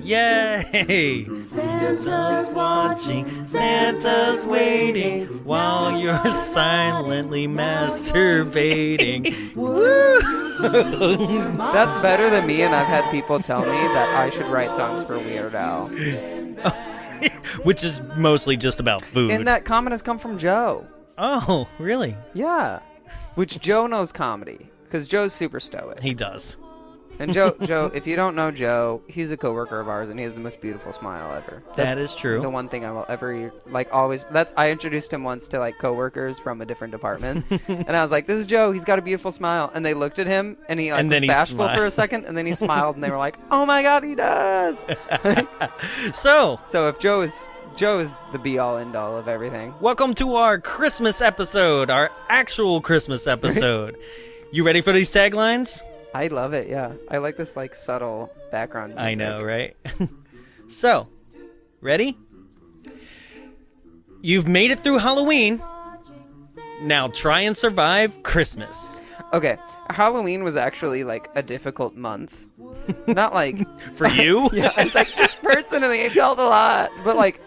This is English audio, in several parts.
Yay! Santa's watching, Santa's waiting, while you're silently masturbating. Woo! That's better than me, and I've had people tell me that I should write songs for Weird Al. Which is mostly just about food. And that comment has come from Joe. Oh, really? Yeah. Which Joe knows comedy, because Joe's super stoic. He does. And Joe, if you don't know Joe, he's a coworker of ours, and he has the most beautiful smile ever. That is true. The one thing I will ever, like, always... I introduced him once to, like, coworkers from a different department, and I was like, this is Joe, he's got a beautiful smile. And they looked at him, and he, like, was bashful for a second, and then he smiled, and they were like, oh my god, he does! So if Joe is the be-all, end-all of everything. Welcome to our Christmas episode, our actual Christmas episode. You ready for these taglines? I love it, yeah. I like this, like, subtle background music. I know, right? So, ready? You've made it through Halloween. Now try and survive Christmas. Okay, Halloween was actually, like, a difficult month. Not, like... For you? Yeah, it's like, just personally, it felt a lot. But, like,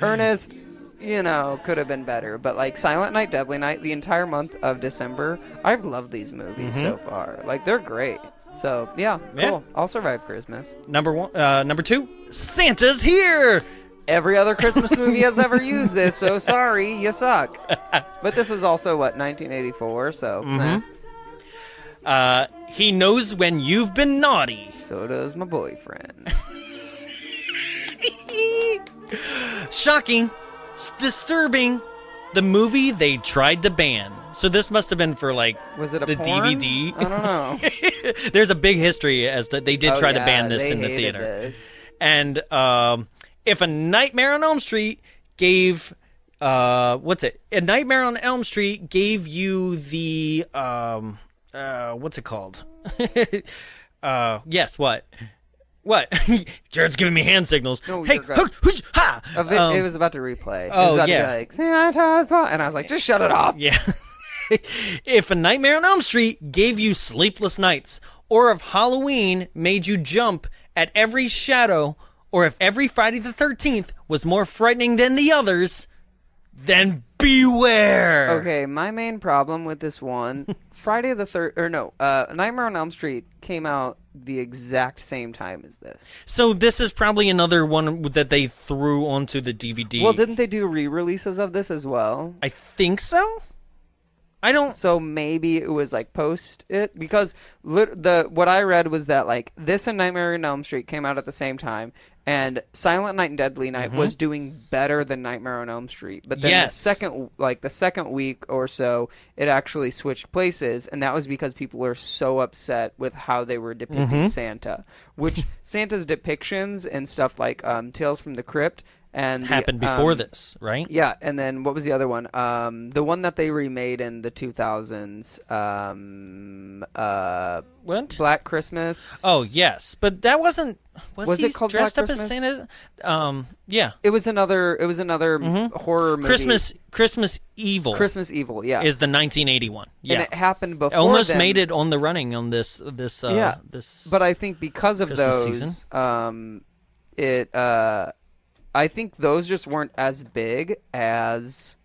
Ernest... could have been better. But, like, Silent Night, Deadly Night, the entire month of December, I've loved these movies so far. Like, they're great. So, yeah, cool. I'll survive Christmas. Number 2, Santa's here! Every other Christmas movie has ever used this, so sorry, you suck. But this was also, 1984, so... He knows when you've been naughty. So does my boyfriend. Shocking. Disturbing. The movie they tried to ban. So this must have been for, like, was it a the porn? DVD. I don't know. There's a big history as that they did try to ban this in the theater. This. And if A Nightmare on Elm Street gave A Nightmare on Elm Street gave you the what's it called? Yes, what? What? Jared's giving me hand signals. No, hey, ha! It was about to replay. Oh, it was about yeah. to be like, Santa's fault. And I was like, just shut it off. Yeah. If A Nightmare on Elm Street gave you sleepless nights, or if Halloween made you jump at every shadow, or if every Friday the 13th was more frightening than the others, then beware. Okay, my main problem with this one, Nightmare on Elm Street came out the exact same time as this. So this is probably another one that they threw onto the DVD. Well, didn't they do re-releases of this as well? I think so. I don't... So maybe it was, like, post it? Because what I read was that, like, this and Nightmare on Elm Street came out at the same time, and Silent Night and Deadly Night was doing better than Nightmare on Elm Street. But then the second week or so, it actually switched places, and that was because people were so upset with how they were depicting Santa. Which Santa's depictions and stuff like Tales from the Crypt and happened before this, right? Yeah, and then what was the other one? The one that they remade in the 2000s. What? Black Christmas. Oh, yes. But that wasn't... Was he it called dressed Black up Christmas? as Santa? Yeah. It was another horror movie. Christmas Evil. Christmas Evil, yeah. Is the 1981. Yeah. And it happened before almost then. made it on the running on this But I think because of Christmas those, season. I think those just weren't as big as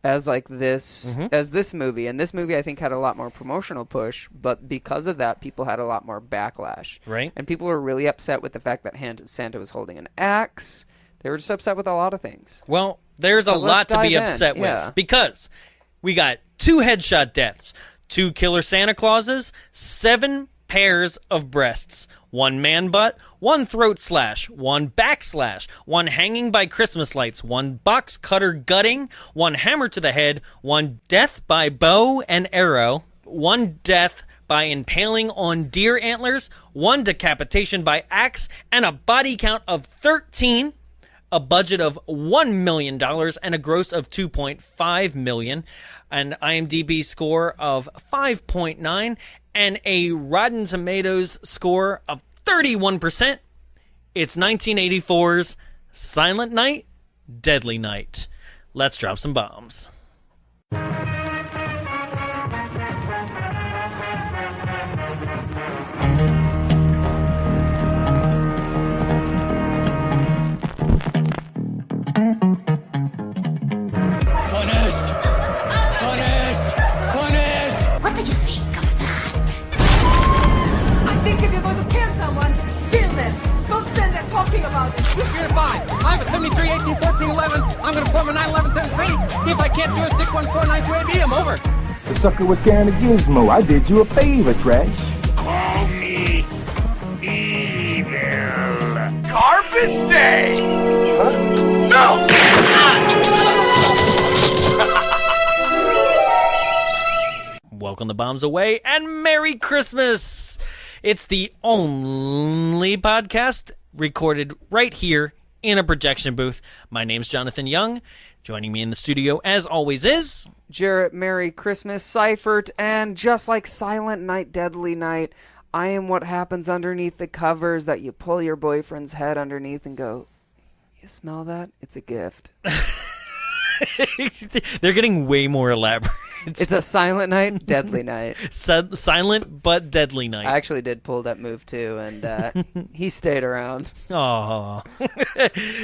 like this as this movie. And this movie I think had a lot more promotional push, but because of that people had a lot more backlash. Right. And people were really upset with the fact that Santa was holding an axe. They were just upset with a lot of things. Well, there's a lot to be upset with because we got 2 headshot deaths, 2 killer Santa Clauses, 7 pairs of breasts, 1 man butt, 1 throat slash, 1 back slash, 1 hanging by Christmas lights, 1 box cutter gutting, 1 hammer to the head, 1 death by bow and arrow, 1 death by impaling on deer antlers, 1 decapitation by axe, and a body count of 13, a budget of $1 million, and a gross of $2.5 million, an IMDb score of 5.9, and a Rotten Tomatoes score of 31%. It's 1984's Silent Night, Deadly Night. Let's drop some bombs. I have a 73, 18, 14, 11. I'm going to form a 9, 11, 7, 3. See if I can't do a 6, 1, 4, 9, 2, AB. I'm over. The sucker was carrying a gizmo. I did you a favor, Trash. Call me evil. Garbage Day! Huh? No! Welcome the bombs away, and Merry Christmas! It's the only podcast recorded right here in a projection booth. My name's Jonathan Young. Joining me in the studio, as always, is... Jarrett. Merry Christmas, Seifert, and just like Silent Night, Deadly Night, I am what happens underneath the covers that you pull your boyfriend's head underneath and go, you smell that? It's a gift. They're getting way more elaborate. It's a Silent Night, Deadly Night. Silent but deadly night. I actually did pull that move too, and he stayed around. Aww.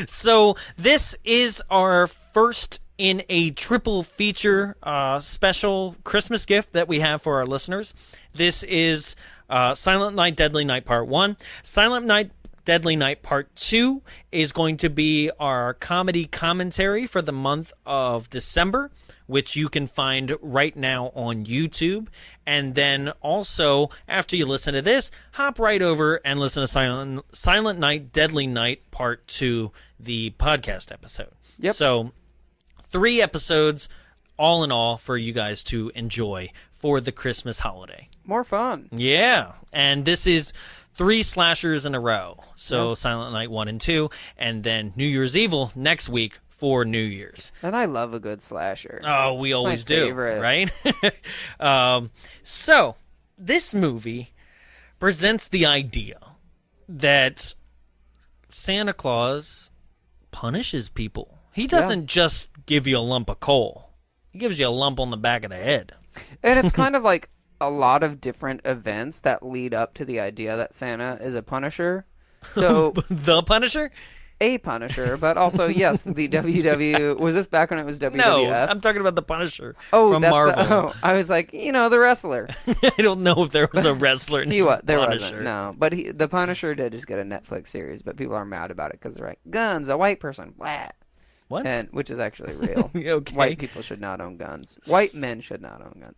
So this is our first in a triple feature special Christmas gift that we have for our listeners. This is Silent Night, Deadly Night Part 1. Silent Night, Deadly Night Part 2 is going to be our comedy commentary for the month of December, which you can find right now on YouTube. And then also, after you listen to this, hop right over and listen to Silent Night, Deadly Night Part 2, the podcast episode. Yep. So 3 episodes all in all for you guys to enjoy for the Christmas holiday. More fun. Yeah. And this is 3 slashers in a row. So Silent Night 1 and 2, and then New Year's Evil next week for New Year's. And I love a good slasher. Oh, we always do, favorite. Right? So this movie presents the idea that Santa Claus punishes people. He doesn't just give you a lump of coal. He gives you a lump on the back of the head. And it's kind of like a lot of different events that lead up to the idea that Santa is a punisher. So The Punisher? A punisher, but also, yes, the WW... Was this back when it was WWF? No, I'm talking about the Punisher from Marvel. I was like, the wrestler. I don't know if there was a wrestler named There Punisher. wasn't, no. But the Punisher did just get a Netflix series, but people are mad about it because they're like, guns, a white person, blah. What? Which is actually real. Okay. White people should not own guns. White men should not own guns.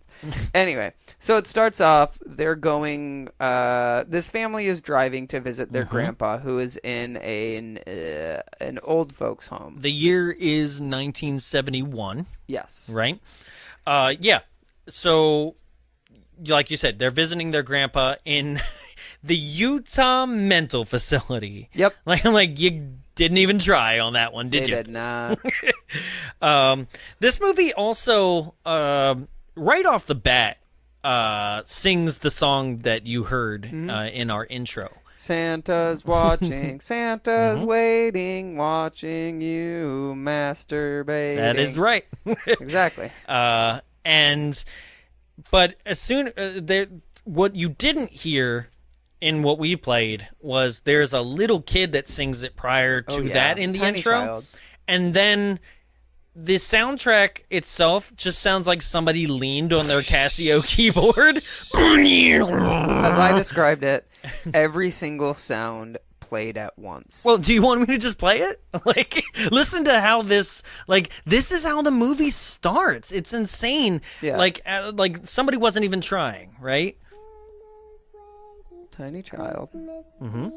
Anyway, so it starts off, they're going, this family is driving to visit their grandpa, who is in an old folks home. The year is 1971. Yes. Right? Yeah. So, like you said, they're visiting their grandpa in the Utah mental facility. Yep. Like you didn't even try on that one, did you? They did not. This movie also, right off the bat, sings the song that you heard in our intro. Santa's watching, Santa's waiting, watching you masturbating. That is right. Exactly. But as soon what you didn't hear in what we played was there's a little kid that sings it prior to that in the Tiny intro. child. And then the soundtrack itself just sounds like somebody leaned on their Casio keyboard. As I described it, every single sound played at once. Well, do you want me to just play it? Listen to how this is how the movie starts. It's insane. Yeah. Like somebody wasn't even trying, right? Tiny child. Mm-hmm. Can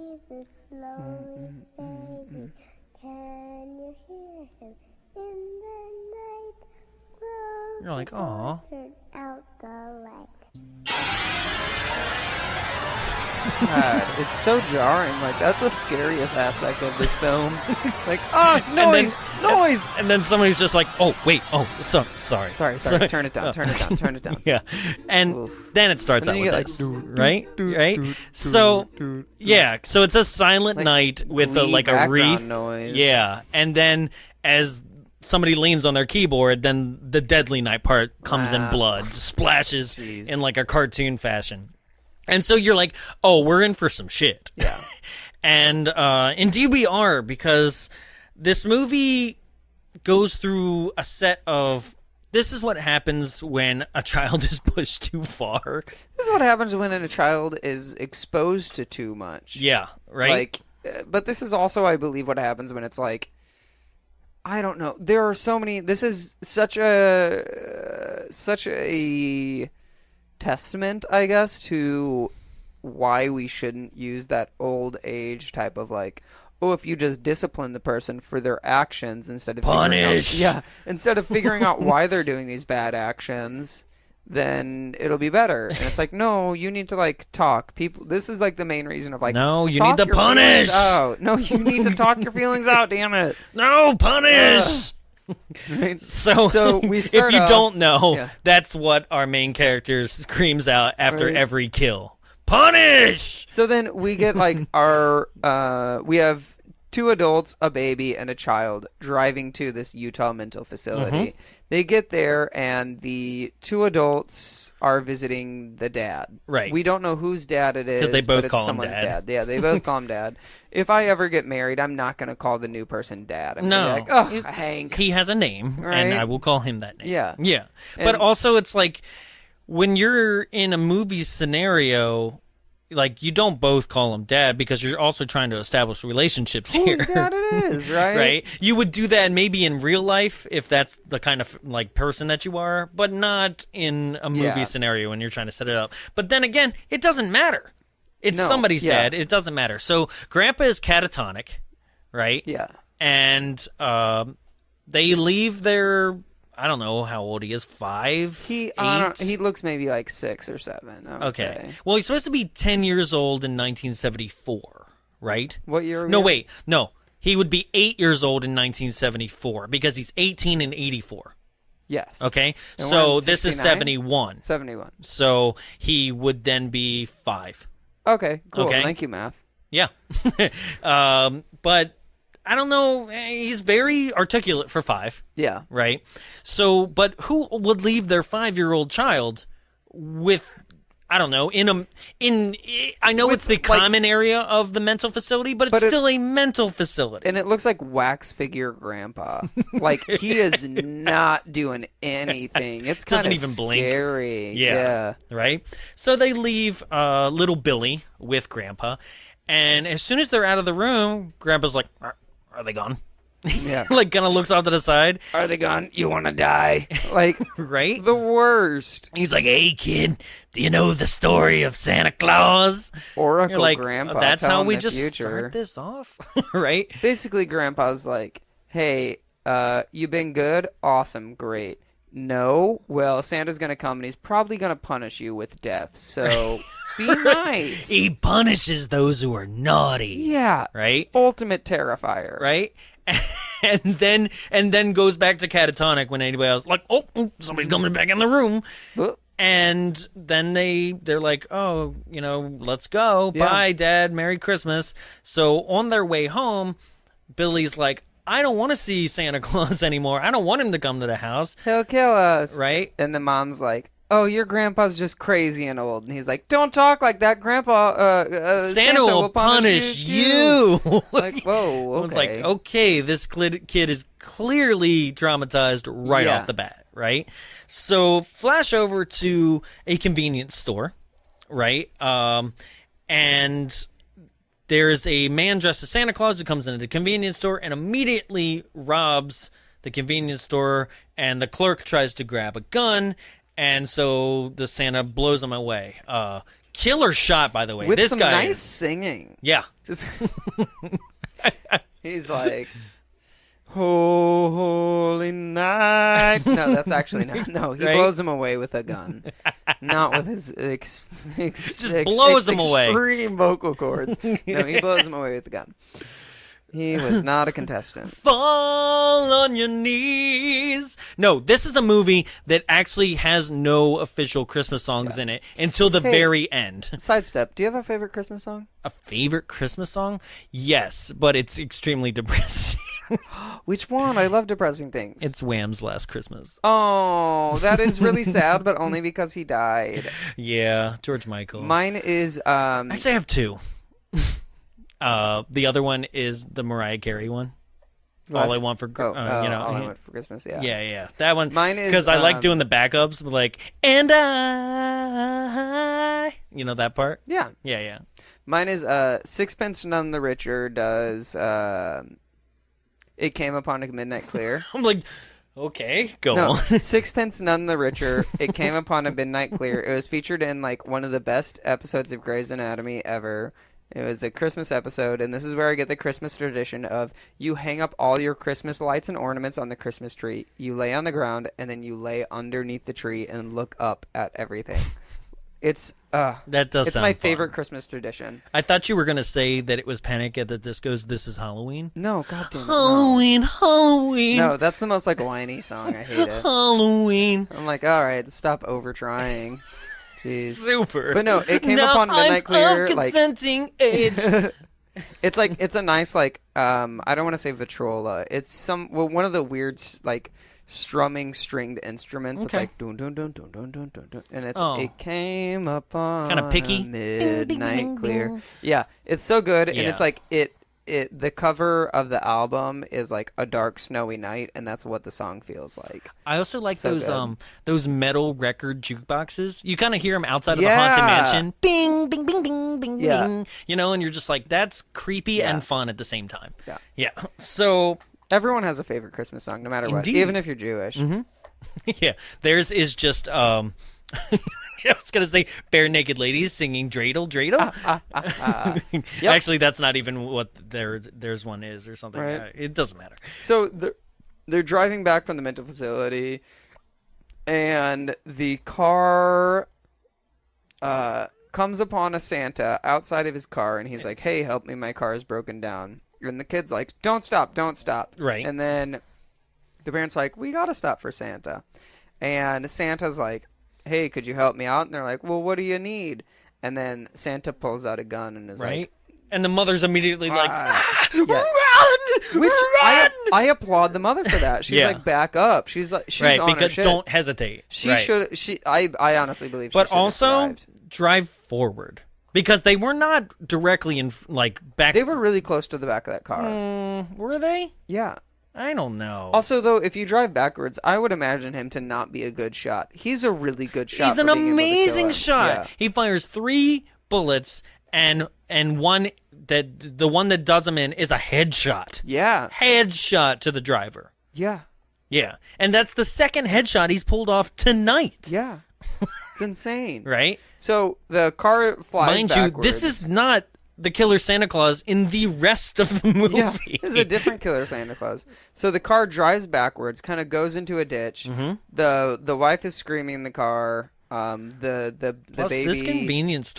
you hear him in the night? You're like, aw. Turn out the light. God, it's so jarring. Like, that's the scariest aspect of this film. Like, noise! And then somebody's just like, oh, wait, sorry. Sorry, turn it down, turn it down. Yeah. And then it starts out then with you get this, right? So, yeah, so it's a silent night with a wreath. Noise. Yeah, and then as somebody leans on their keyboard, then the Deadly Night part comes in blood, splashes in like a cartoon fashion. And so you're like, oh, we're in for some shit. Yeah. And indeed we are, because this movie goes through a set of, this is what happens when a child is pushed too far. This is what happens when a child is exposed to too much. Yeah, right? Like, but this is also, I believe, what happens when it's like, I don't know. There are so many. This is such a testament, I guess, to why we shouldn't use that old age type of like, oh, if you just discipline the person for their actions instead of punish. Instead of figuring out why they're doing these bad actions, then it'll be better. And it's like, no, you need to like talk. People, this is like the main reason of like, no, you need to punish. No, you need to talk your feelings out. Damn it. No, punish. So we if you don't know, that's what our main character screams out after every kill. Punish! So then we get like we have 2 adults, a baby, and a child driving to this Utah mental facility. They get there, and the 2 adults are visiting the dad. Right. We don't know whose dad it is. Because they both call him someone's dad. Yeah, they both call him dad. If I ever get married, I'm not going to call the new person dad. I'm no. Like, oh, Hank. He has a name, and I will call him that name. Yeah. Yeah. But also, it's like, when you're in a movie scenario, like, you don't both call him dad because you're also trying to establish relationships here. Whose dad it is, right? Right? You would do that maybe in real life if that's the kind of, like, person that you are, but not in a movie scenario when you're trying to set it up. But then again, it doesn't matter. It's somebody's dad. It doesn't matter. So, Grandpa is catatonic, right? Yeah. And they leave their... I don't know how old he is. 5? He looks maybe like 6 or 7. I would say. Well, he's supposed to be 10 years old in 1974, right? What year? No, wait. No. He would be 8 years old in 1974 because he's 18 in 84. Yes. Okay? So this is 71. 71. So he would then be 5. Okay, cool. Okay. Thank you, math. Yeah. But I don't know. He's very articulate for 5. Yeah. Right? So, but who would leave their 5-year-old child with, I don't know, I know it's the common area of the mental facility, but it's still a mental facility. And it looks like wax figure grandpa. Like, he is not doing anything. It's kind of scary. Yeah. Right? So they leave little Billy with Grandpa, and as soon as they're out of the room, Grandpa's like, are they gone? Yeah. Like, kind of looks off to the side. Are they gone? You want to die? Like, right? The worst. He's like, hey, kid, do you know the story of Santa Claus? Oracle like, Grandpa. That's how we just future. start this off, right? Basically, Grandpa's like, hey, you been good? Awesome, great. No? Well, Santa's going to come, and he's probably going to punish you with death, so... Be nice. He punishes those who are naughty. Yeah. Right? Ultimate terrifier. Right? And then goes back to catatonic when anybody else like, oh, somebody's coming back in the room. And then they're like, oh, let's go. Yeah. Bye, Dad. Merry Christmas. So on their way home, Billy's like, I don't want to see Santa Claus anymore. I don't want him to come to the house. He'll kill us. Right? And the mom's like, oh, your grandpa's just crazy and old. And he's like, don't talk like that, Grandpa. Santa will punish you. Like, whoa, okay. I was like, okay, this kid is clearly traumatized right off the bat, right? So flash over to a convenience store, right? And there's a man dressed as Santa Claus who comes into the convenience store and immediately robs the convenience store, and the clerk tries to grab a gun. And so the Santa blows him away. Killer shot, by the way. With this some guy nice singing. Yeah. Just he's like, holy night. No, that's actually not. No, he blows him away with a gun. Not with his blows him away. Extreme vocal cords. No, he blows him away with the gun. He was not a contestant. Fall on your knees. No, this is a movie that actually has no official Christmas songs in it until the very end. Sidestep, do you have a favorite Christmas song? A favorite Christmas song? Yes, but it's extremely depressing. Which one? I love depressing things. It's Wham's Last Christmas. Oh, that is really sad, but only because he died. Yeah, George Michael. Mine is... Actually, I have 2. The other one is the Mariah Carey one. All I want for All I Want for Christmas. Yeah, yeah. That one. Mine is because I like doing the backups, like and I. You know that part? Yeah. Yeah. Mine is Sixpence None the Richer does It Came Upon a Midnight Clear. I'm like, okay, go on. Sixpence None the Richer. It Came Upon a Midnight Clear. It was featured in like one of the best episodes of Grey's Anatomy ever. It was a Christmas episode, and this is where I get the Christmas tradition of you hang up all your Christmas lights and ornaments on the Christmas tree. You lay on the ground, and then you lay underneath the tree and look up at everything. It's that does. It's sound my fun. favorite Christmas tradition. I thought you were gonna say that it was Panic at the Disco's "This Is Halloween." No, goddamn. Halloween, Halloween. No, that's the most like whiny song. I hate it. Halloween. I'm like, all right, stop over trying. Jeez. Super. But no, It Came now Upon Midnight Clear. Of consenting age. It's like it's a nice like I don't want to say vitrola. It's one of the weird like strumming stringed instruments. Okay. That's like dun dun dun dun dun dun dun dun, and it's Oh. It Came Upon Kinda picky. a Midnight Ding, ding, ding, Clear. ding. Yeah, it's so good, and Yeah. it's like the cover of the album is like a dark snowy night, and that's what the song feels like. I also like So those good. those metal record jukeboxes. You kind of hear them outside of the Yeah. Haunted Mansion. Bing, bing, bing, bing, bing, Yeah. bing. You know, and you're just like, that's creepy Yeah. and fun at the same time. Yeah. Yeah. So, Everyone has a favorite Christmas song, no matter what, Indeed. even if you're Jewish. yeah, theirs is just I was gonna say bare naked ladies singing dreidel dreidel. Yep. Actually, that's not even what theirs one is or something. Right. It doesn't matter. So they're driving back from the mental facility, and the car comes upon a Santa outside of his car, and he's like, "Hey, help me, my car is broken down." And the kid's like, "Don't stop, don't stop." Right. And then the parents are like, "We gotta stop for Santa," and Santa's like, "Hey, could you help me out?" And they're like, "Well, what do you need?" And then Santa pulls out a gun and is Right. like, And the mother's immediately like, yeah. run, Which run. I applaud the mother for that. She's Yeah. like, back up. She's like, she's Right, on her because shit. don't hesitate. She Right. should. I honestly believe. But she should have also survived. drive forward because they were not directly in like back. They were really close to the back of that car. Were they? Yeah. I don't know. Also, though, if you drive backwards, I would imagine him to not be a good shot. He's a really good shot. He's an for being able to kill amazing him. shot. Yeah. He fires 3 bullets, and one that the one that does him in is a headshot. Yeah. Headshot to the driver. Yeah. Yeah, and that's the second headshot he's pulled off tonight. Yeah. It's insane. Right? So the car flies Mind backwards. you, this is not the killer Santa Claus in the rest of the movie. Yeah, this is a different killer Santa Claus. So the car drives backwards, kind of goes into a ditch. Mm-hmm. The wife is screaming in the car. The Plus, baby. this convenience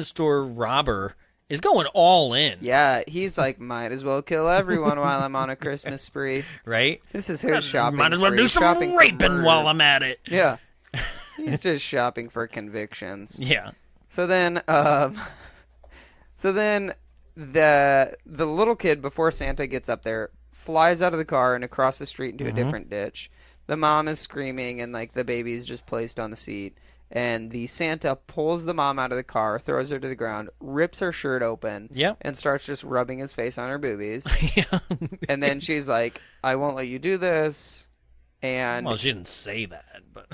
store robber is going all in. Yeah, he's like, might as well kill everyone while I'm on a Christmas spree. Right? This is his shopping. Might as well spree. do He's some shopping for raping murder. while I'm at it. Yeah, he's just shopping for convictions. Yeah. So then, the little kid, before Santa gets up there, flies out of the car and across the street into a different ditch. The mom is screaming, and like the baby's just placed on the seat. And the Santa pulls the mom out of the car, throws her to the ground, rips her shirt open, Yep. and starts just rubbing his face on her boobies. Yeah. And then she's like, "I won't let you do this." And Well, she didn't say that, but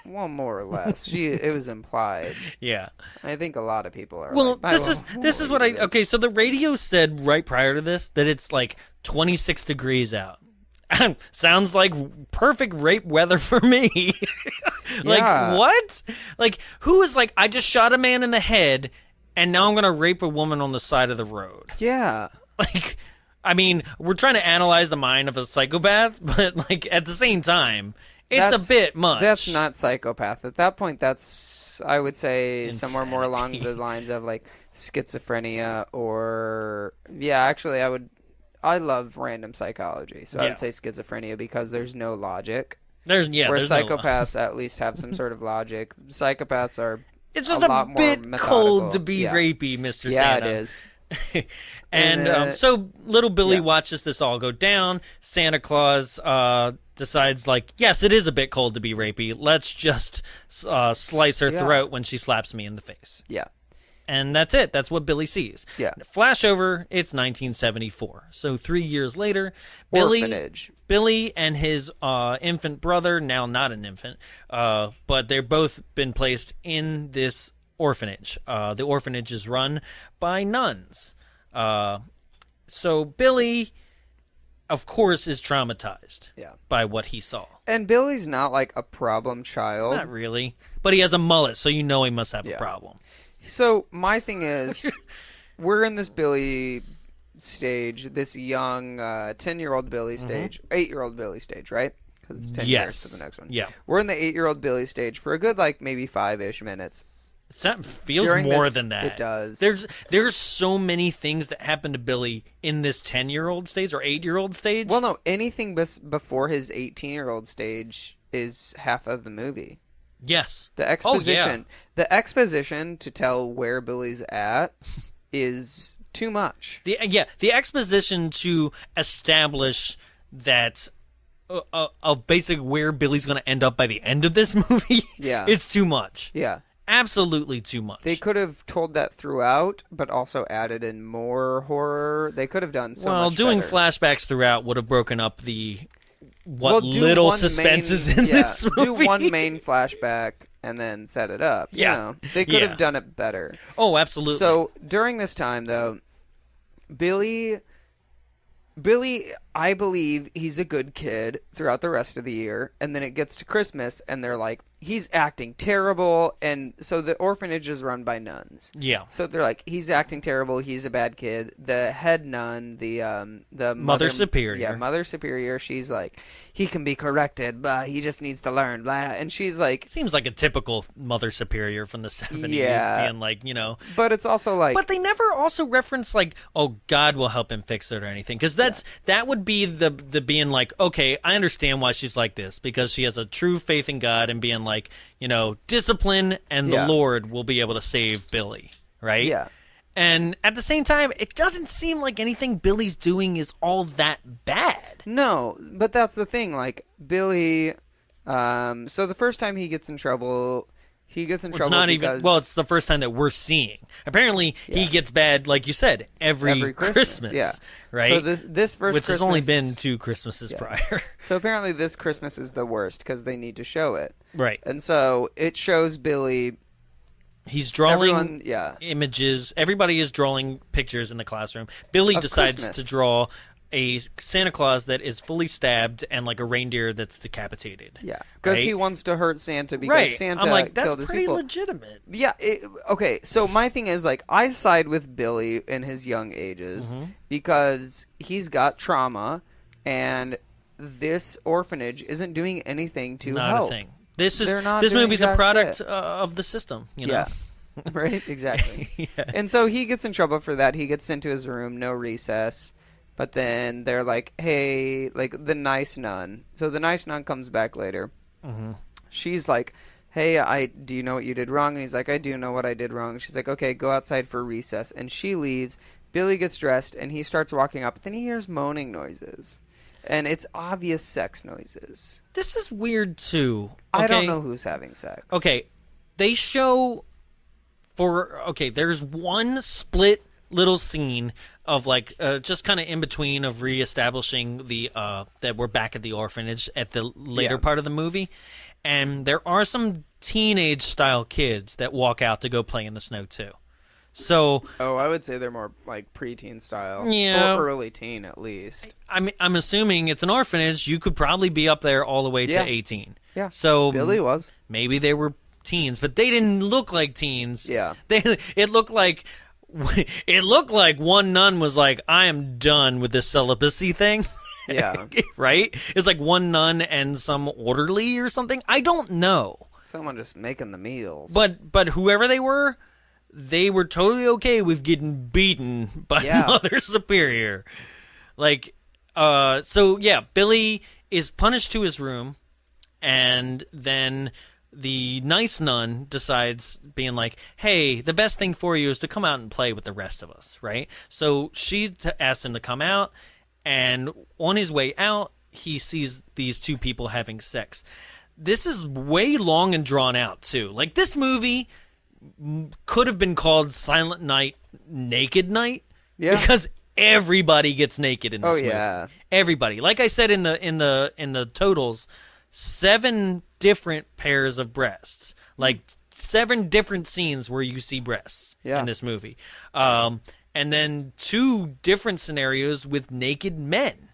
well, more or less, it was implied. yeah. I think a lot of people are. Well, like, this won't is let what you I do this." okay. So the radio said right prior to this that it's like 26 degrees out. Sounds like perfect rape weather for me. Like Yeah. what? Like who is like I just shot a man in the head and now I'm gonna rape a woman on the side of the road? Yeah. Like, I mean, we're trying to analyze the mind of a psychopath, but like at the same time, it's a bit much. That's not psychopath. At that point, that's, I would say, somewhere more along Insanity. the lines of like schizophrenia or, yeah, actually, I love random psychology. So I Yeah. would say schizophrenia because there's no logic. Where Where psychopaths at least have some sort of logic. Psychopaths are it's just a lot a more bit methodical. cold to be Yeah. rapey, Mr. Yeah, Santa. it is. And so little Billy yeah. watches this all go down. Santa Claus decides, like, yes, it is a bit cold to be rapey. Let's just slice her Yeah. throat when she slaps me in the face. Yeah. And that's it. That's what Billy sees. Yeah. Flash over, it's 1974. So 3 years later, Orphanage. Billy and his infant brother, now not an infant, but they're both been placed in this orphanage. The orphanage is run by nuns. So Billy of course, is traumatized Yeah. by what he saw. And Billy's not like a problem child. Not really. But he has a mullet, so you know he must have a problem. So my thing is, we're in this Billy stage, this young 10-year-old Billy stage, 8-year-old Billy stage, right? Because it's 10 years to the next one. Yeah. We're in the 8-year-old Billy stage for a good, like, maybe 5-ish minutes. It feels During more this, than that. It does. There's so many things that happen to Billy in this 10-year-old stage or 8-year-old stage. Well, no, anything before his 18-year-old stage is half of the movie. Yes. The exposition, the exposition to tell where Billy's at is too much. The exposition to establish that of basically where Billy's going to end up by the end of this movie. Yeah. It's too much. Yeah. Absolutely too much. They could have told that throughout, but also added in more horror. They could have done so much Well, doing better. flashbacks throughout would have broken up little suspense is in this movie. Do one main flashback and then set it up. Yeah. You know, they could have done it better. Oh, absolutely. So during this time, though, Billy, I believe he's a good kid throughout the rest of the year, and then it gets to Christmas, and they're like, he's acting terrible, and so the orphanage is run by nuns. Yeah. So they're like, he's acting terrible, he's a bad kid. The head nun, the Mother Superior. Yeah, Mother Superior, she's like, he can be corrected, but he just needs to learn, blah. And she's like... Seems like a typical Mother Superior from the 70s, being like, you know... But it's also like... But they never also reference, like, oh, God will help him fix it or anything. Because that would be the being like, okay, I understand why she's like this. Because she has a true faith in God and being like, you know, discipline and the Lord will be able to save Billy, right? Yeah. And at the same time, it doesn't seem like anything Billy's doing is all that bad. No, but that's the thing. Like, Billy... so the first time he gets in trouble... It's not even... Well, it's the first time that we're seeing. Apparently, he gets bad, like you said, every Christmas. Yeah. Right? So this first Which Christmas... has only been 2 Christmases prior. So apparently this Christmas is the worst because they need to show it. Right. And so it shows Billy... He's drawing images. Everybody is drawing pictures in the classroom. Billy decides Christmas. to draw a Santa Claus that is fully stabbed and like a reindeer that's decapitated. Yeah, because he wants to hurt Santa because Santa I'm like, that's killed his pretty people. legitimate. Yeah, okay, so my thing is, like, I side with Billy in his young ages because he's got trauma and this orphanage isn't doing anything to Not help. a thing. This They're not this doing movie's a jack product shit. of the system, you know? Yeah. Right? Exactly. And so he gets in trouble for that. He gets sent to his room, no recess. But then they're like, hey, like the nice nun. So the nice nun comes back later. She's like, hey, do you know what you did wrong? And he's like, I do know what I did wrong. She's like, okay, go outside for recess. And she leaves. Billy gets dressed, and he starts walking up. But then he hears moaning noises. And it's obvious sex noises. This is weird, too. I don't know who's having sex. Okay, they show... there's one split little scene of like just kind of in between of reestablishing the that we're back at the orphanage at the later part of the movie, and there are some teenage style kids that walk out to go play in the snow too. So I would say they're more like preteen style, or early teen at least. I'm assuming it's an orphanage. You could probably be up there all the way to 18. Yeah. So Billy was. Maybe they were teens, but they didn't look like teens. Yeah. It looked like one nun was like, I am done with this celibacy thing. Yeah. Right? It's like one nun and some orderly or something. I don't know. Someone just making the meals. But whoever they were totally okay with getting beaten by Mother Superior. Like, Billy is punished to his room, and then the nice nun decides, being like, hey, the best thing for you is to come out and play with the rest of us, right? So she asks him to come out, and on his way out, he sees these two people having sex. This is way long and drawn out, too. Like, this movie could have been called Silent Night, Naked Night, because everybody gets naked in this movie. Yeah. Everybody. Like I said in the totals, 7 different pairs of breasts, like 7 different scenes where you see breasts in this movie, and then 2 different scenarios with naked men.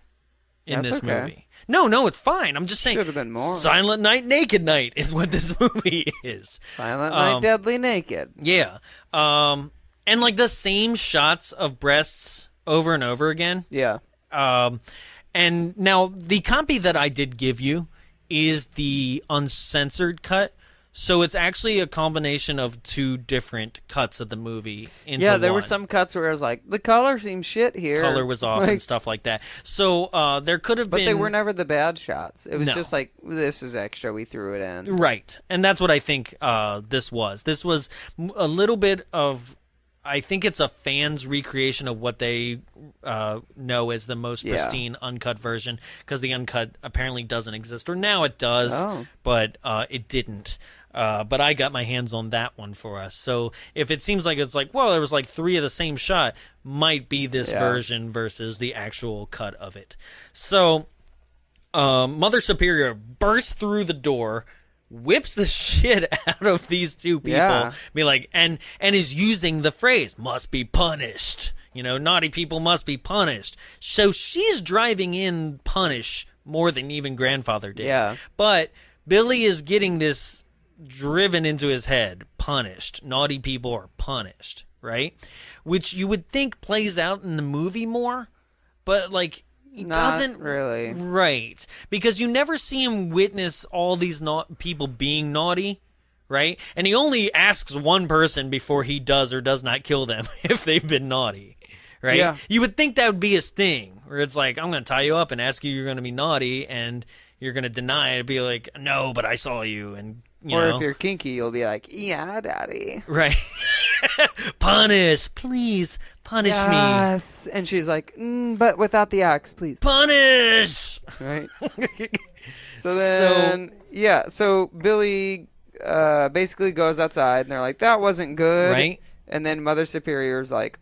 in this movie. No, it's fine. I'm just saying. Should have been more. Silent Night, Naked Night is what this movie is. Silent Night, Deadly Naked. Yeah. And like the same shots of breasts over and over again. Yeah. And now the copy that I did give you is the uncensored cut. So it's actually a combination of two different cuts of the movie into Yeah, there one. were some cuts where I was like, the color seems shit here. Color was off and stuff like that. So there could have been... But they were never the bad shots. It was just like, this is extra, we threw it in. Right. And that's what I think this was. This was a little bit of... I think it's a fan's recreation of what they know as the most pristine uncut version, because the uncut apparently doesn't exist, or now it does, but it didn't. But I got my hands on that one for us. So if it seems like it's like, well, there was like 3 of the same shot, might be this version versus the actual cut of it. So Mother Superior bursts through the door, whips the shit out of these two people, be like, and is using the phrase, must be punished. You know, naughty people must be punished. So she's driving in punish more than even grandfather did. Yeah. But Billy is getting this driven into his head, punished. Naughty people are punished, right? Which you would think plays out in the movie more, but like... He doesn't really. Right. Because you never see him witness all these people being naughty, right? And he only asks one person before he does or does not kill them if they've been naughty, right? Yeah. You would think that would be his thing, where it's like, I'm going to tie you up and ask you you're going to be naughty, and you're going to deny it, be like, no, but I saw you, and you know. If you're kinky, you'll be like, yeah, daddy. Right. Punish, please. Punish me. And she's like, but without the axe, please. Punish! Right? So Billy basically goes outside, and they're like, that wasn't good. Right. And then Mother Superior's like,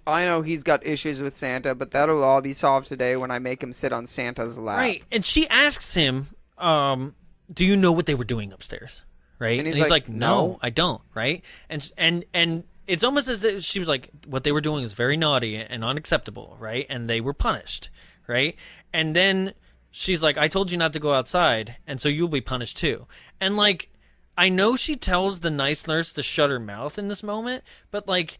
I know he's got issues with Santa, but that'll all be solved today when I make him sit on Santa's lap. Right. And she asks him, do you know what they were doing upstairs? Right. And he's like, no, I don't. Right. And it's almost as if she was like, what they were doing is very naughty and unacceptable. Right. And they were punished. Right. And then she's like, I told you not to go outside, and so you'll be punished too. And like, I know she tells the nice nurse to shut her mouth in this moment, but like,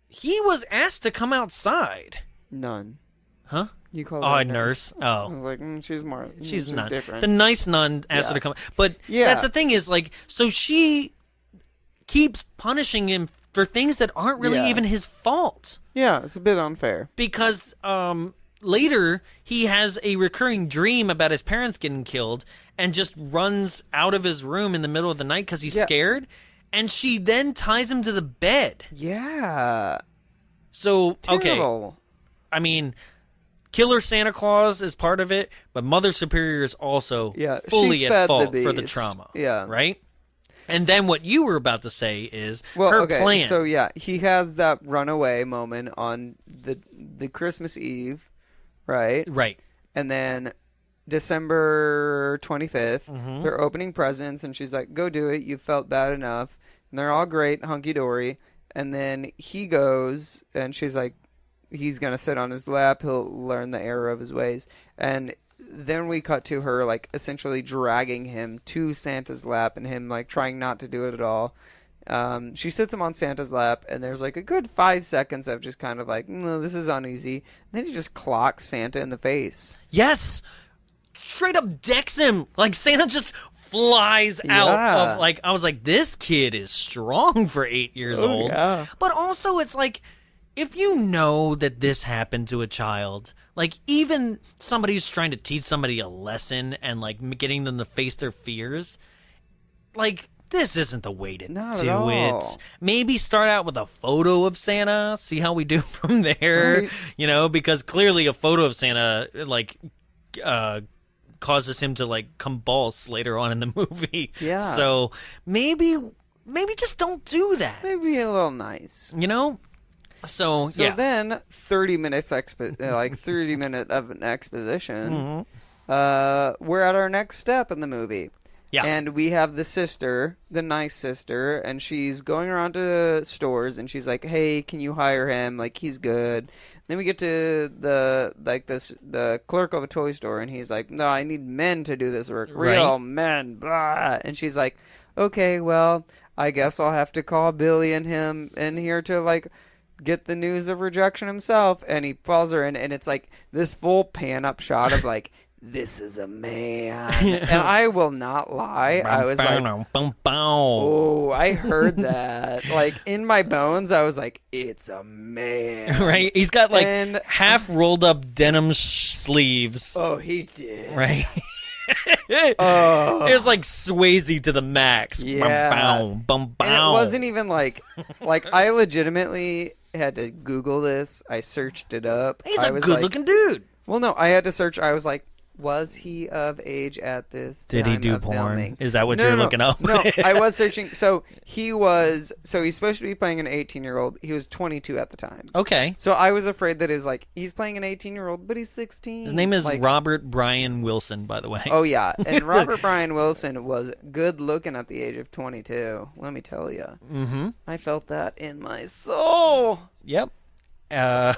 he was asked to come outside. Nun. Huh? You call her a nurse? Oh. I was like, she's not. different. The nice nun asked her to come. But that's the thing is, like, so she keeps punishing him for things that aren't really even his fault. Yeah, it's a bit unfair. Because later, he has a recurring dream about his parents getting killed and just runs out of his room in the middle of the night because he's scared. And she then ties him to the bed. Yeah. So, Terrible. okay. I mean, Killer Santa Claus is part of it, but Mother Superior is also fully at fault for the trauma. Yeah. Right? And then what you were about to say is plan. So, he has that runaway moment on the Christmas Eve, right? Right. And then December 25th, they're opening presents, and she's like, go do it. You felt bad enough. And they're all great, hunky-dory. And then he goes, and she's like, he's going to sit on his lap. He'll learn the error of his ways. And then we cut to her, like, essentially dragging him to Santa's lap and him, like, trying not to do it at all. She sits him on Santa's lap, and there's, like, a good 5 seconds of just kind of like, no, this is uneasy. And then he just clocks Santa in the face. Yes! Straight up decks him. Like, Santa just flies out of, like, I was like, this kid is strong for 8 years old. Yeah. But also, it's like, if you know that this happened to a child, like, even somebody who's trying to teach somebody a lesson and, like, getting them to face their fears, like, this isn't the way to do it. Maybe start out with a photo of Santa, see how we do from there, right. You know, because clearly a photo of Santa, like, causes him to, like, convulse later on in the movie. Yeah. So maybe just don't do that. Maybe a little nice. You know? So then 30 minutes 30 minute of an exposition. We're at our next step in the movie. Yeah. And we have the sister, the nice sister, and she's going around to stores, and she's like, hey, can you hire him? Like, he's good. Then we get to the clerk of a toy store, and he's like, no, I need men to do this work. Real men, blah. And she's like, okay, well, I guess I'll have to call Billy and him in here to, like, get the news of rejection himself. And he calls her in, and it's like this full pan-up shot of, like, this is a man. And I will not lie, I was like, oh, I heard that. Like, in my bones, I was like, it's a man. Right? He's got, like, half rolled up denim sleeves. Oh, he did. Right? It was like Swayze to the max. Yeah. And it wasn't even like I legitimately had to Google this. I searched it up. He's a good-looking dude. Well, no, I had to search. I was like, was he of age at this time? Did he do porn? Filming? Is that what you're looking up? No, I was searching. So he's supposed to be playing an 18-year-old. He was 22 at the time. Okay. So I was afraid that it was like, he's playing an 18-year-old, but he's 16. His name is Robert Brian Wilson, by the way. Oh, yeah. And Robert Brian Wilson was good looking at the age of 22. Let me tell you. Mm-hmm. I felt that in my soul. Yep. And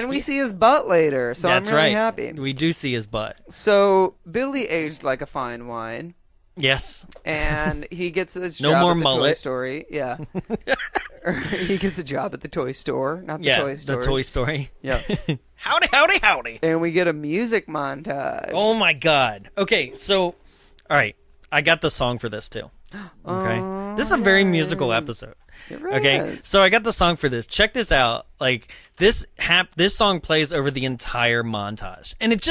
we see his butt later, so I'm really happy. We do see his butt. So Billy aged like a fine wine. Yes. And he gets his no job more at the mullet. Toy Story. Yeah. He gets a job at the toy store, not the Toy Story. The Toy Story. Yeah. Howdy, howdy, howdy. And we get a music montage. Oh my God. Okay, so, all right, I got the song for this too. Okay, this is a very musical episode. Okay, so I got the song for this. Check this out. Like this song plays over the entire montage, and it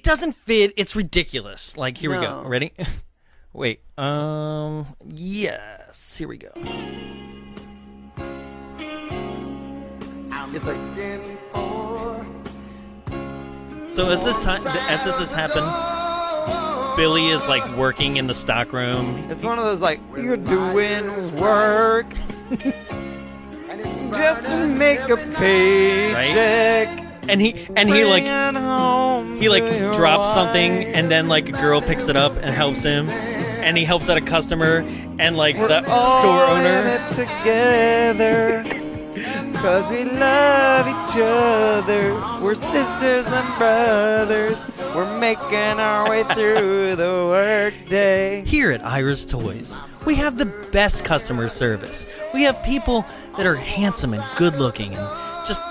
doesn't fit. It's ridiculous. Like here we go. Ready? Wait. Yes. Here we go. It's like. So as this has happened, Billy is like working in the stockroom. It's one of those like, you're doing work just to make a paycheck. Right? And he drops something, and then like a girl picks it up and helps him, and he helps out a customer, and like We're the all store in owner it together. 'Cause we love each other. We're sisters and brothers. We're making our way through the workday. Here at Ira's Toys, we have the best customer service. We have people that are handsome and good looking and just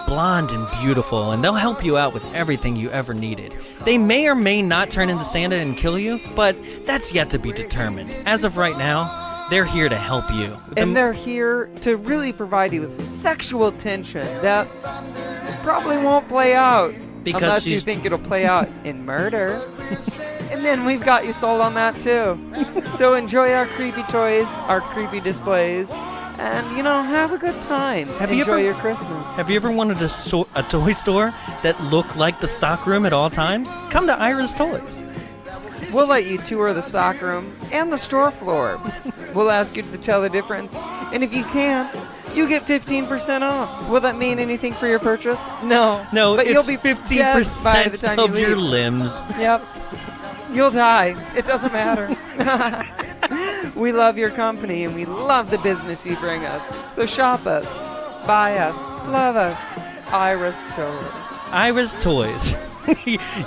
blonde and beautiful, and they'll help you out with everything you ever needed. They may or may not turn into Santa and kill you, but that's yet to be determined. As of right now, they're here to help you. And they're here to really provide you with some sexual tension that probably won't play out. Unless you think it'll play out in murder. And then we've got you sold on that too. So enjoy our creepy toys, our creepy displays, and, have a good time. Enjoy your Christmas. Have you ever wanted a toy store that looked like the stockroom at all times? Come to Ira's Toys. We'll let you tour the stockroom and the store floor. We'll ask you to tell the difference. And if you can, you get 15% off. Will that mean anything for your purchase? No. No, but it's you'll be 15% of your limbs. Yep. You'll die. It doesn't matter. We love your company, and we love the business you bring us. So shop us, buy us, love us. Ira's Toys. Ira's Toys.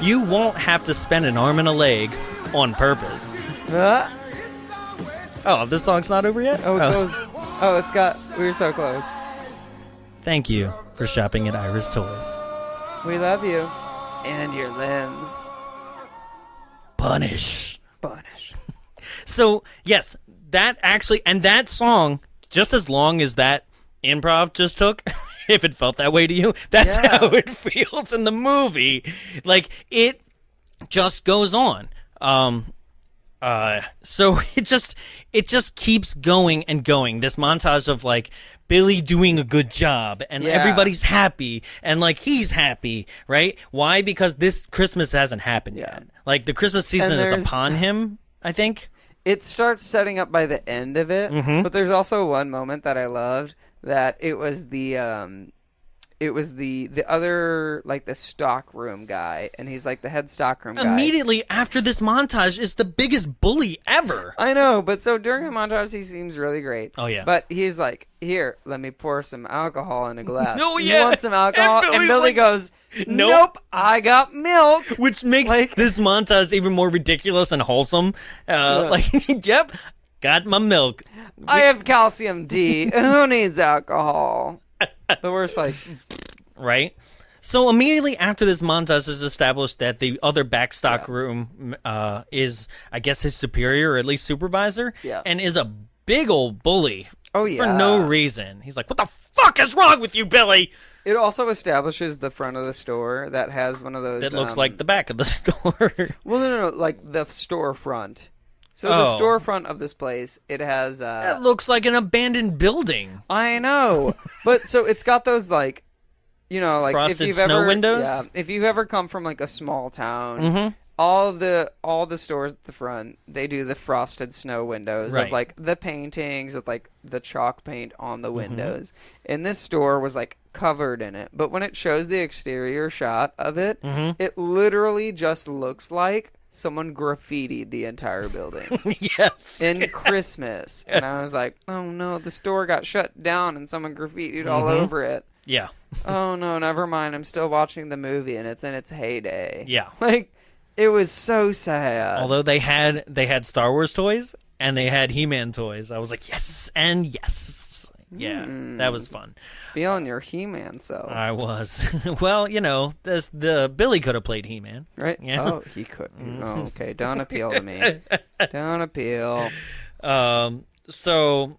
You won't have to spend an arm and a leg on purpose. Oh, this song's not over yet? We're so close. Thank you for shopping at Ira's Toys. We love you. And your limbs. Punish. So, yes, that song, just as long as that improv just took, if it felt that way to you, that's how it feels in the movie. Like, it just goes on. So it just keeps going and going. This montage of like Billy doing a good job and everybody's happy and like he's happy, right? Why? Because this Christmas hasn't happened yet. Like the Christmas season is upon him, I think. It starts setting up by the end of it, but there's also one moment that I loved, that it was the it was the other, like, the stockroom guy, and he's like the head stockroom guy. Immediately after this montage is the biggest bully ever. I know, but so during the montage he seems really great. Oh yeah. But he's like, here, let me pour some alcohol in a glass. Oh yeah. You want some alcohol? And Billy like, goes, nope, I got milk. Which makes this montage even more ridiculous and wholesome. Like, yep, got my milk. I have calcium D. Who needs alcohol? The worst, like... Right? So immediately after this montage is established that the other backstock room is, I guess, his superior or at least supervisor, and is a big old bully for no reason. He's like, what the fuck is wrong with you, Billy? It also establishes the front of the store that has one of those... That looks like the back of the store. Well, no, like the storefront. So the storefront of this place, it has... It looks like an abandoned building. I know. But so it's got those, like, you know, like... Frosted if you've snow ever, windows? Yeah. If you've ever come from, like, a small town, all the stores at the front, they do the frosted snow windows of, like, the paintings with, like, the chalk paint on the windows. And this store was, like, covered in it. But when it shows the exterior shot of it, it literally just looks like someone graffitied the entire building. Yes. In Christmas. And I was like, oh no, the store got shut down and someone graffitied all over it. Yeah. Oh no, never mind. I'm still watching the movie and it's in its heyday. Yeah. Like, it was so sad. Although they had Star Wars toys and they had He-Man toys. I was like, yes and yes. Yeah, that was fun. Feeling your He-Man self. I was. Well, you know, the Billy could have played He-Man. Right? Yeah. Oh, he could. Oh, okay, don't appeal to me. Don't appeal. So,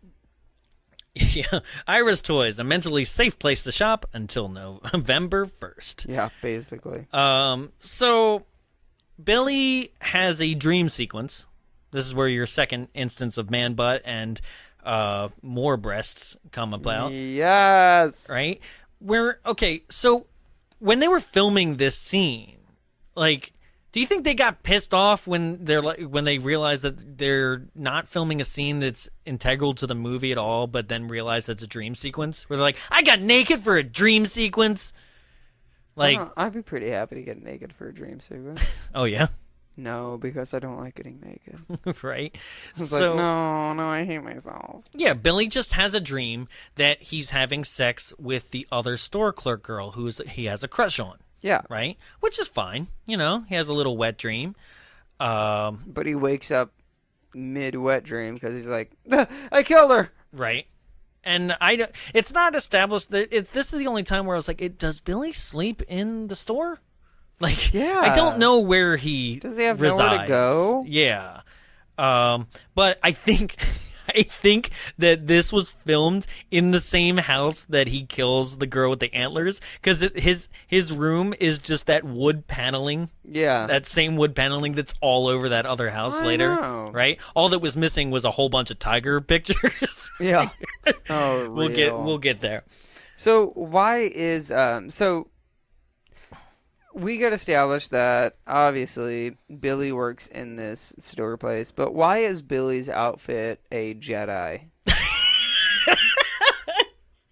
yeah, Ira's Toys, a mentally safe place to shop until November 1st. Yeah, basically. So, Billy has a dream sequence. This is where your second instance of man butt and more breasts come about. Yes. Right? So when they were filming this scene, like, do you think they got pissed off when they realized that they're not filming a scene that's integral to the movie at all, but then realize it's a dream sequence? Where they're like, I got naked for a dream sequence? Like, I'd be pretty happy to get naked for a dream sequence. Oh, yeah? No, because I don't like getting naked. Right? I was like, no, I hate myself. Yeah, Billy just has a dream that he's having sex with the other store clerk girl who he has a crush on. Yeah. Right? Which is fine. You know, he has a little wet dream. But he wakes up mid-wet dream because he's like, I killed her! Right. And it's not established that this is the only time where I was like, does Billy sleep in the store? Like, yeah. I don't know where he Does he have resides. nowhere to go? Yeah. But I think that this was filmed in the same house that he kills the girl with the antlers, because his room is just that wood paneling. Yeah. That same wood paneling that's all over that other house later. Know. Right? All that was missing was a whole bunch of tiger pictures. Yeah. Oh, We'll get there. So why is we got established that obviously Billy works in this store place, but why is Billy's outfit a Jedi?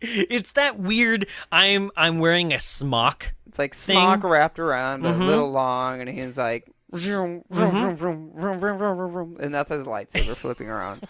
It's that weird. I'm wearing a smock. It's like smock wrapped around, but a little long, and he's like, vroom, vroom, vroom, vroom, vroom, vroom, vroom, vroom, and that's his lightsaber flipping around.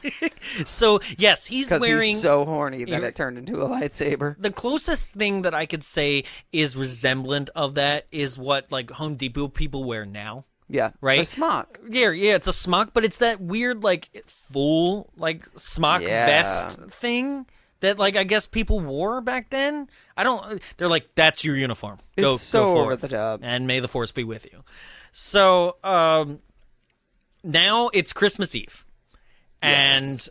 So yes, he's wearing. He's so horny that it turned into a lightsaber. The closest thing that I could say is resemblant of that is what like Home Depot people wear now. Yeah, right. A smock. Yeah, it's a smock, but it's that weird like full like smock vest thing that like I guess people wore back then. They're like, that's your uniform. Go forth, over the top. And may the force be with you. So now it's Christmas Eve, and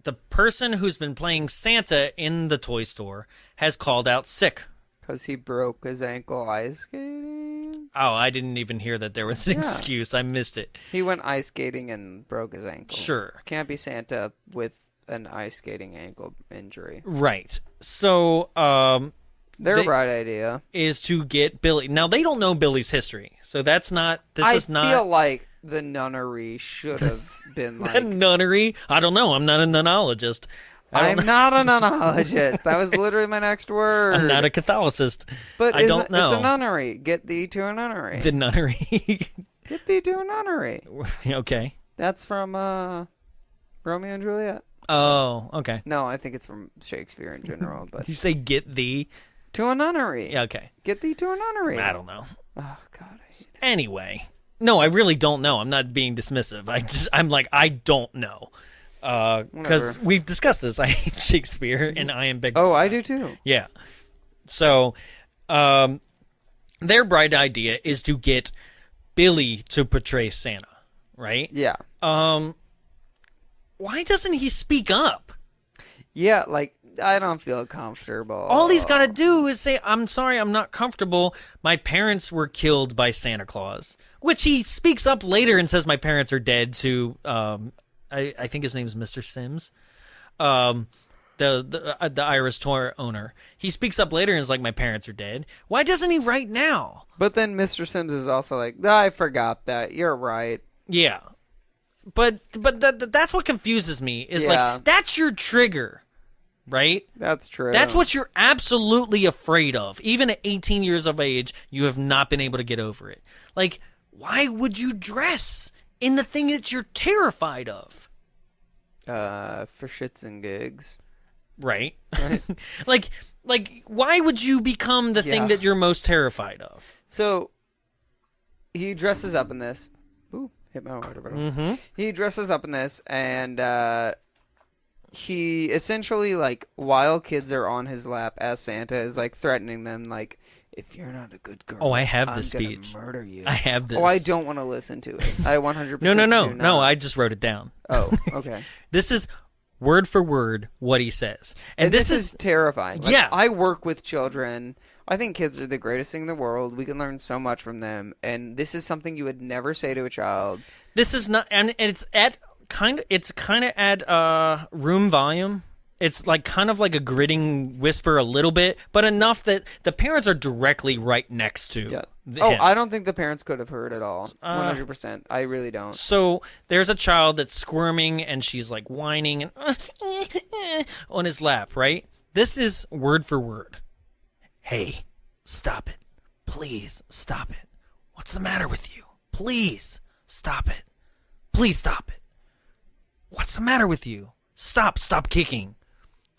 the person who's been playing Santa in the toy store has called out sick. Because he broke his ankle ice skating? Oh, I didn't even hear that there was an excuse. I missed it. He went ice skating and broke his ankle. Sure. Can't be Santa with an ice skating ankle injury. Right. So, their bright idea is to get Billy. Now, they don't know Billy's history, so that's not... I feel like the nunnery should have been like... The nunnery? I don't know. I'm not a nunologist. I'm not an nunnologist. That was literally my next word. I'm not a Catholicist. But I don't know. It's a nunnery. Get thee to a nunnery. The nunnery. Get thee to a nunnery. Okay. That's from Romeo and Juliet. Oh, okay. No, I think it's from Shakespeare in general. But Did you say get thee? To a nunnery. Yeah, okay. Get thee to a nunnery. I don't know. Oh, God. I hate it. Anyway. No, I really don't know. I'm not being dismissive. I'm like, I don't know. Because we've discussed this. I hate Shakespeare, and I am big. Oh, I do too. Yeah. So, their bright idea is to get Billy to portray Santa, right? Yeah. Why doesn't he speak up? Yeah, like, I don't feel comfortable. All he's got to do is say, I'm sorry, I'm not comfortable. My parents were killed by Santa Claus. Which he speaks up later and says, my parents are dead to, I think his name is Mr. Sims, the Irish tour owner. He speaks up later and is like, my parents are dead. Why doesn't he right now? But then Mr. Sims is also like, I forgot that. You're right. Yeah. But that's what confuses me, is like, that's your trigger. Right? That's true. That's what you're absolutely afraid of. Even at 18 years of age, you have not been able to get over it. Like, why would you dress in the thing that you're terrified of? For shits and gigs. Right? like, why would you become the thing that you're most terrified of? So, he dresses up in this. Ooh, hit my water bottle. Mm-hmm. He dresses up in this, and, he essentially, like, while kids are on his lap as Santa, is, like, threatening them, like, if you're not a good girl, I have I'm this gonna speech. murder you. I have this. Oh, I don't want to listen to it. I 100% No, I just wrote it down. Oh, okay. This is word for word what he says. And this is terrifying. Like, yeah. I work with children. I think kids are the greatest thing in the world. We can learn so much from them. And this is something you would never say to a child. This is not, and it's at kind of at room volume. It's like kind of like a gritting whisper a little bit, but enough that the parents are directly right next to him. I don't think the parents could have heard at all. 100%. I really don't. So there's a child that's squirming and she's like whining and on his lap, right? This is word for word. Hey, stop it. Please stop it. What's the matter with you? Please stop it. Please stop it. What's the matter with you? Stop kicking.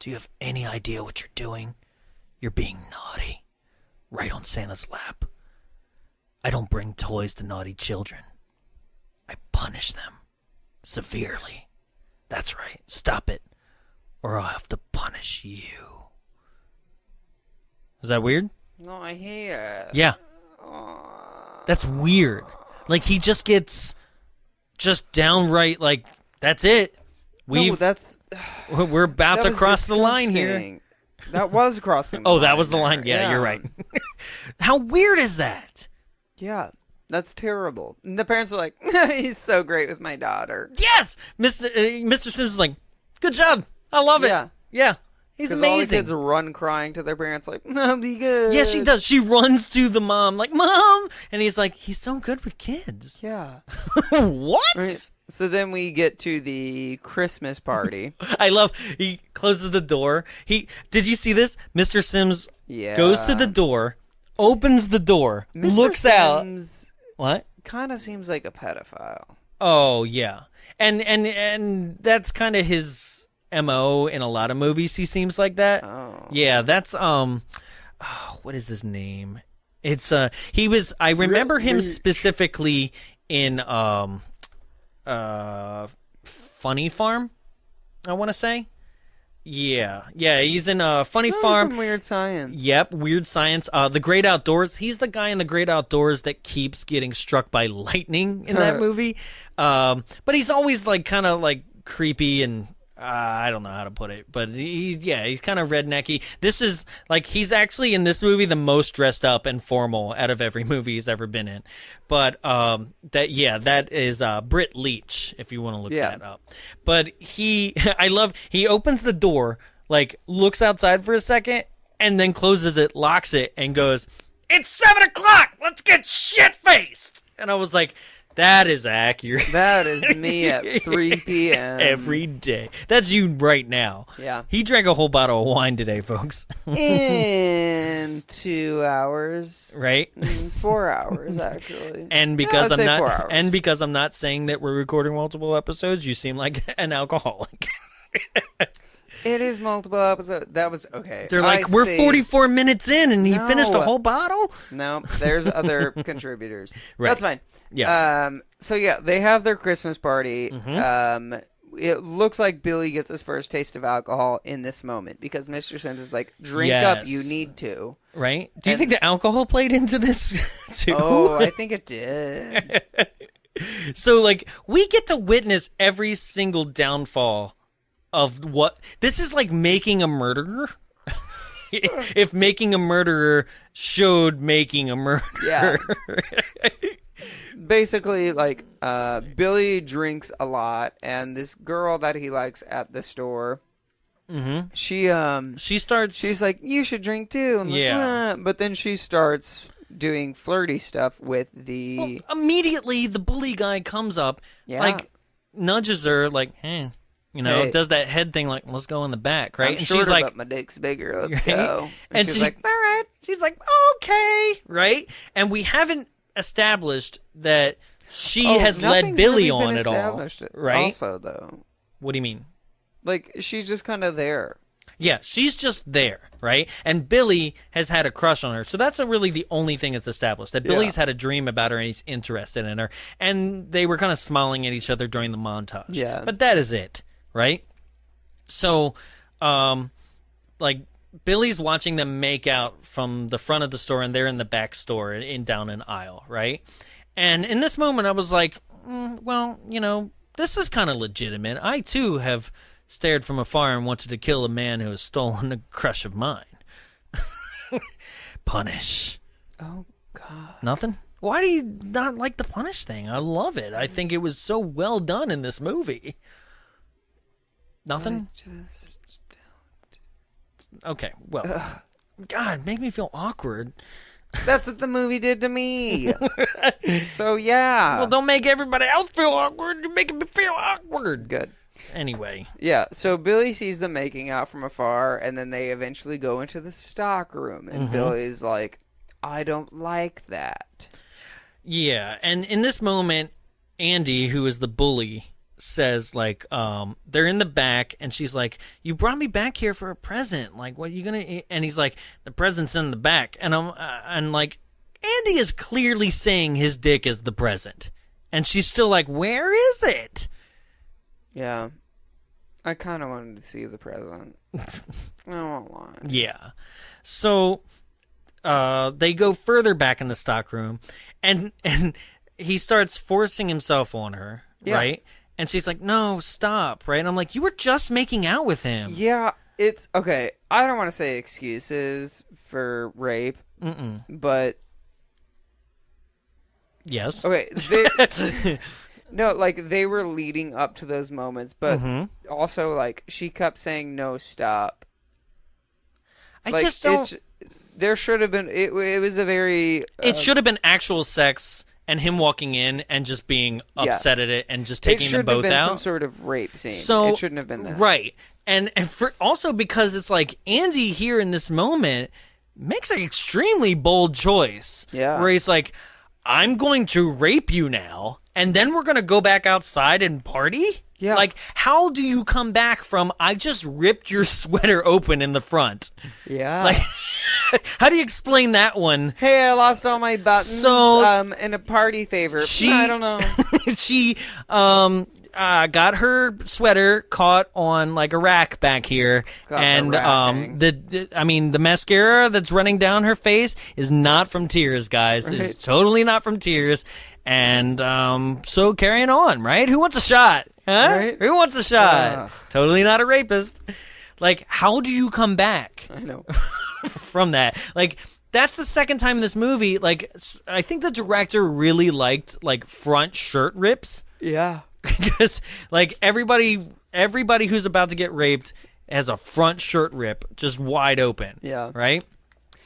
Do you have any idea what you're doing? You're being naughty. Right on Santa's lap. I don't bring toys to naughty children. I punish them. Severely. That's right. Stop it. Or I'll have to punish you. Is that weird? No, I hate it. Yeah. That's weird. Like, he just gets just downright, like, that's it. We're about to cross the line here. That was crossing the line. Oh, that was the line? Yeah, you're right. How weird is that? Yeah, that's terrible. And the parents are like, he's so great with my daughter. Yes! Mr. Sims is like, good job. I love it. Yeah. He's amazing. All the kids run crying to their parents like, I'll be good. Yeah, she does. She runs to the mom like, Mom! And he's like, he's so good with kids. Yeah. What? Right. So then we get to the Christmas party. I love, he closes the door. Did you see this? Mr. Sims goes to the door, opens the door, looks Sims out. What? Kind of seems like a pedophile. Oh, yeah. And that's kind of his MO in a lot of movies. He seems like that. Oh. Yeah, that's what is his name? It's I remember him specifically in Funny Farm, I want to say. Yeah, he's in Funny Farm. Some Weird Science. Yep, Weird Science. The Great Outdoors. He's the guy in The Great Outdoors that keeps getting struck by lightning in that movie. But he's always like kind of like creepy and I don't know how to put it, but he's kind of rednecky. This is like, he's actually in this movie the most dressed up and formal out of every movie he's ever been in. But that is Britt Leach, if you want to look that up. But he opens the door, like looks outside for a second, and then closes it, locks it, and goes, "It's 7:00. Let's get shit faced." And I was like, That is accurate. That is me at 3 p.m. Every day. That's you right now. Yeah. He drank a whole bottle of wine today, folks. In 2 hours. Right? 4 hours, actually. And because let's I'm say 4 not hours. and because I'm not saying that we're recording multiple episodes, you seem like an alcoholic. It is multiple episodes. That was okay. They're like, we're 44 minutes in and he finished a No. whole bottle? No, there's other contributors. Right. That's fine. Yeah. So yeah, they have their Christmas party. Mm-hmm. It looks like Billy gets his first taste of alcohol in this moment because Mr. Sims is like, drink up, you need to. Right? Do you think the alcohol played into this too? Oh, I think it did. So, like, we get to witness every single downfall of what... This is like Making a Murderer. If Making a Murderer showed Making a Murderer. Yeah. Basically, like, Billy drinks a lot, and this girl that he likes at the store, she starts... she's like, you should drink too. I'm like, Yeah. but then she starts doing flirty stuff with the... Immediately, the bully guy comes up, like, nudges her, like, hey... You know, does that head thing like, let's go in the back, right? I'm and shorter, she's like, but my dick's bigger. Let's right? go. And she's she's like, all right. She's like, okay, right? And we haven't established that she has led nothing's Billy really been on at all, established right? Also, though. What do you mean? Like, she's just kind of there. Yeah, she's just there, right? And Billy has had a crush on her. So that's really the only thing that's established, that Billy's had a dream about her and he's interested in her. And they were kind of smiling at each other during the montage. Yeah. But that is it, right? So, like, Billy's watching them make out from the front of the store, and they're in the back store down an aisle, right? And in this moment, I was like, well, you know, this is kind of legitimate. I, too, have stared from afar and wanted to kill a man who has stolen a crush of mine. Punish. Oh, God. Nothing? Why do you not like the punish thing? I love it. I think it was so well done in this movie. Nothing? Just Okay, well, God, make me feel awkward. That's what the movie did to me. So, yeah. Well, don't make everybody else feel awkward. You're making me feel awkward. Good. Anyway. Yeah, so Billy sees them making out from afar, and then they eventually go into the stock room, and Billy's like, I don't like that. Yeah, and in this moment, Andy, who is the bully, says, like, they're in the back, and she's like, you brought me back here for a present. Like, what are you gonna eat? And he's like, the present's in the back. And I'm like, Andy is clearly saying his dick is the present. And she's still like, where is it? Yeah. I kind of wanted to see the present. I won't lie. Yeah. So, they go further back in the stockroom, and he starts forcing himself on her, right? And she's like, no, stop, right? And I'm like, you were just making out with him. Yeah, it's... Okay, I don't want to say excuses for rape, but... Yes. Okay, no, like, they were leading up to those moments, but also, like, she kept saying, no, stop. I like, just don't... There should have been... It was a very... It should have been actual sex... And him walking in and just being upset at it and just taking them both out. It should have been some sort of rape scene. So, it shouldn't have been that. Right. And for also because it's like Andy here in this moment makes an extremely bold choice. Yeah. Where he's like, I'm going to rape you now, and then we're going to go back outside and party? Yeah. Like, how do you come back from, I just ripped your sweater open in the front? Yeah. Like... How do you explain that one? Hey, I lost all my buttons. So, in a party favor. I don't know. She got her sweater caught on like a rack back here, and the mascara that's running down her face is not from tears, guys. Right. It's totally not from tears. And so carrying on, right? Who wants a shot? Huh? Right? Who wants a shot? Totally not a rapist. Like, how do you come back? I know. From that, like, that's the second time in this movie. Like, I think the director really liked like front shirt rips. Yeah, because like everybody who's about to get raped has a front shirt rip just wide open. Yeah, right.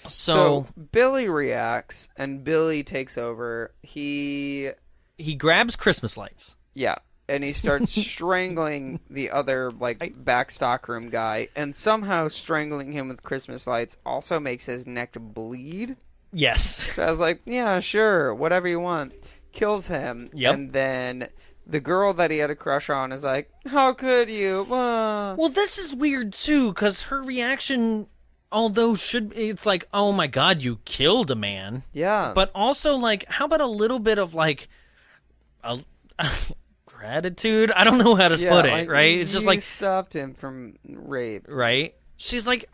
So Billy reacts, and Billy takes over. He he grabs Christmas lights. Yeah. And he starts strangling the other, back stockroom guy. And somehow strangling him with Christmas lights also makes his neck bleed. Yes. So I was like, yeah, sure, whatever you want. Kills him. Yep. And then the girl that he had a crush on is like, how could you? Well, this is weird, too, because her reaction, although it's like, oh my God, you killed a man. Yeah. But also, like, how about a little bit of, like, gratitude? I don't know how to put it, right? It's just like, stopped him from rape. Right? She's like,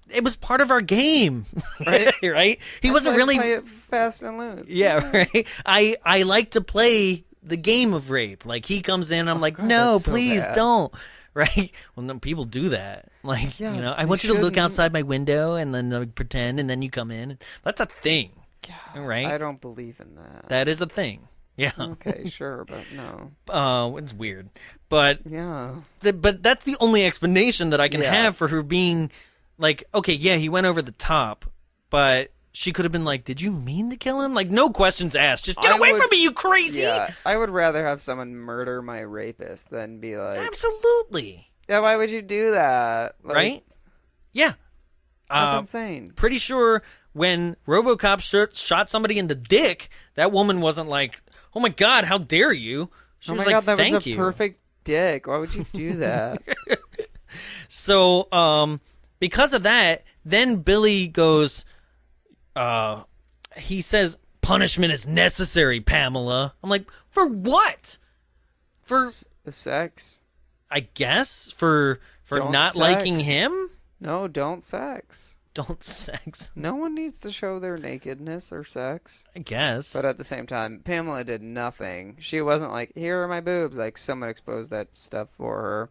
it was part of our game. Right? Right? He wasn't really play it fast and loose. Yeah, right. I like to play the game of rape. Like, he comes in, I'm like, God, no, so please bad. don't. Right? Well, no, people do that. Like, Yeah, I want you to look outside my window and then pretend, and then you come in. That's a thing. God, right? I don't believe in that. That is a thing. Yeah. Okay, sure, but no. It's weird. But yeah. But that's the only explanation that I can have for her being like, okay, yeah, he went over the top, but she could have been like, did you mean to kill him? Like, no questions asked. Just get away from me, you crazy! Yeah, I would rather have someone murder my rapist than be like... Absolutely. Yeah, why would you do that? Like, right? Yeah. That's insane. Pretty sure when RoboCop shot somebody in the dick, that woman wasn't like, oh my God, how dare you? She was my God, that thank was a you. perfect dick. Why would you do that? So, because of that, then Billy goes, he says, punishment is necessary, Pamela. I'm like, for what? For sex? I guess for Don't not sex. liking him? No, don't sex. Don't sex. No one needs to show their nakedness or sex. I guess. But at the same time, Pamela did nothing. She wasn't like, here are my boobs. Like, someone exposed that stuff for her.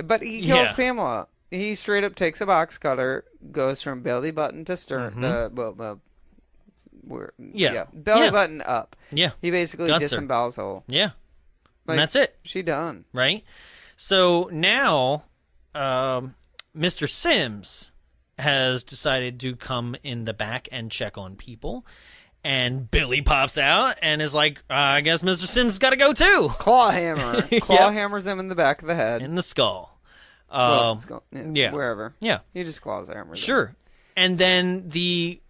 But he kills Pamela. He straight up takes a box cutter, goes from belly button to stern. Belly button up. Yeah. He basically disembowels her. Yeah. Like, and that's it. She done. Right? So now, Mr. Sims has decided to come in the back and check on people. And Billy pops out and is like, I guess Mr. Sims has got to go too. Claw hammer. Claw hammers him in the back of the head. In the skull. Wherever. Yeah. He just claws hammers. Sure. And then the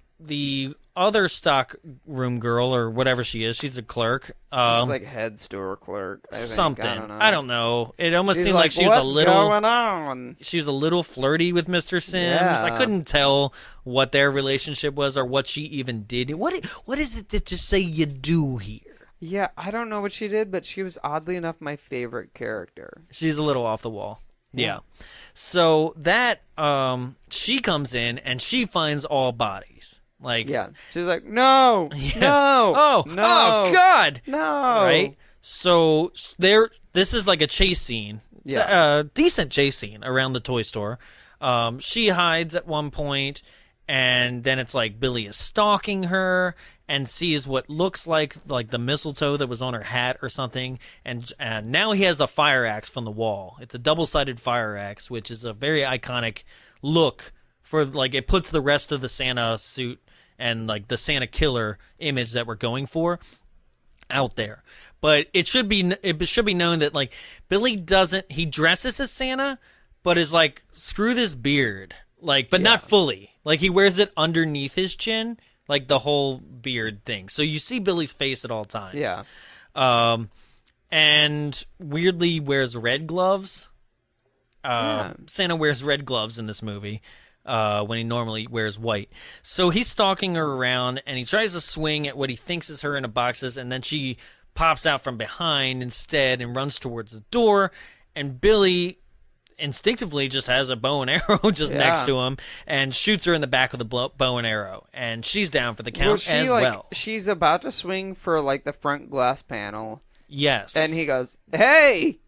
other stock room girl, or whatever she is, she's a clerk. She's like head store clerk. I think. Something. I don't know. It almost She's seemed like she was a little. What's going on? She was a little flirty with Mr. Sims. Yeah. I couldn't tell what their relationship was or what she even did. What is it that just say you do here? Yeah, I don't know what she did, but she was oddly enough my favorite character. She's a little off the wall. Yeah. So that she comes in and she finds all bodies. Like, yeah, she's like, no, no, oh God, no, right? So this is like a chase scene, decent chase scene around the toy store. She hides at one point, and then it's like Billy is stalking her and sees what looks like the mistletoe that was on her hat or something, and now he has a fire axe from the wall. It's a double-sided fire axe, which is a very iconic look for it puts the rest of the Santa suit and the Santa killer image that we're going for out there. But it should be known that Billy he dresses as Santa, but is like, screw this beard, but not fully. He wears it underneath his chin, the whole beard thing. So you see Billy's face at all times. Yeah. And weirdly wears red gloves. Santa wears red gloves in this movie. When he normally wears white. So he's stalking her around, and he tries to swing at what he thinks is her in the boxes, and then she pops out from behind instead and runs towards the door, and Billy instinctively just has a bow and arrow just next to him and shoots her in the back of the bow and arrow, and she's down for the count as well. She's about to swing for the front glass panel. Yes. And he goes, hey!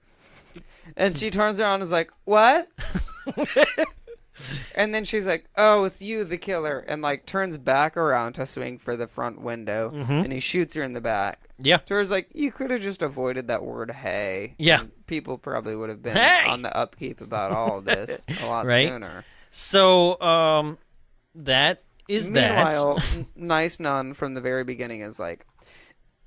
And she turns around and is like, what? And then she's like, oh, it's you, the killer. And turns back around to swing for the front window. And he shoots her in the back. Yeah. So it's like, you could have just avoided that word, hey. Yeah. And people probably would have been Hey! on the upkeep about all of this a lot Right? sooner. So, that is Meanwhile, Nice Nun from the very beginning is like,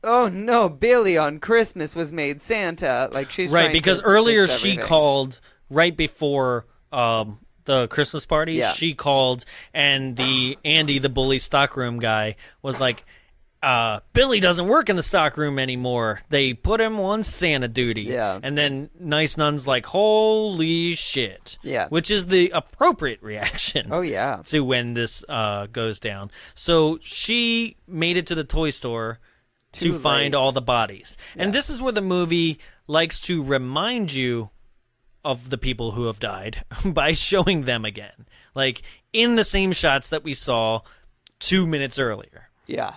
oh no, Billy on Christmas was made Santa. Like she's right trying because to earlier fix she everything. called right before the Christmas party. Yeah. She called, and the Andy, the bully stockroom guy, was like, Billy doesn't work in the stockroom anymore. They put him on Santa duty. Yeah. And then Nice Nun's like, holy shit. Yeah. Which is the appropriate reaction. Oh yeah. To when this goes down. So she made it to the toy store to Too find late. all the bodies. And this is where the movie likes to remind you of the people who have died by showing them again. Like, in the same shots that we saw 2 minutes earlier. Yeah.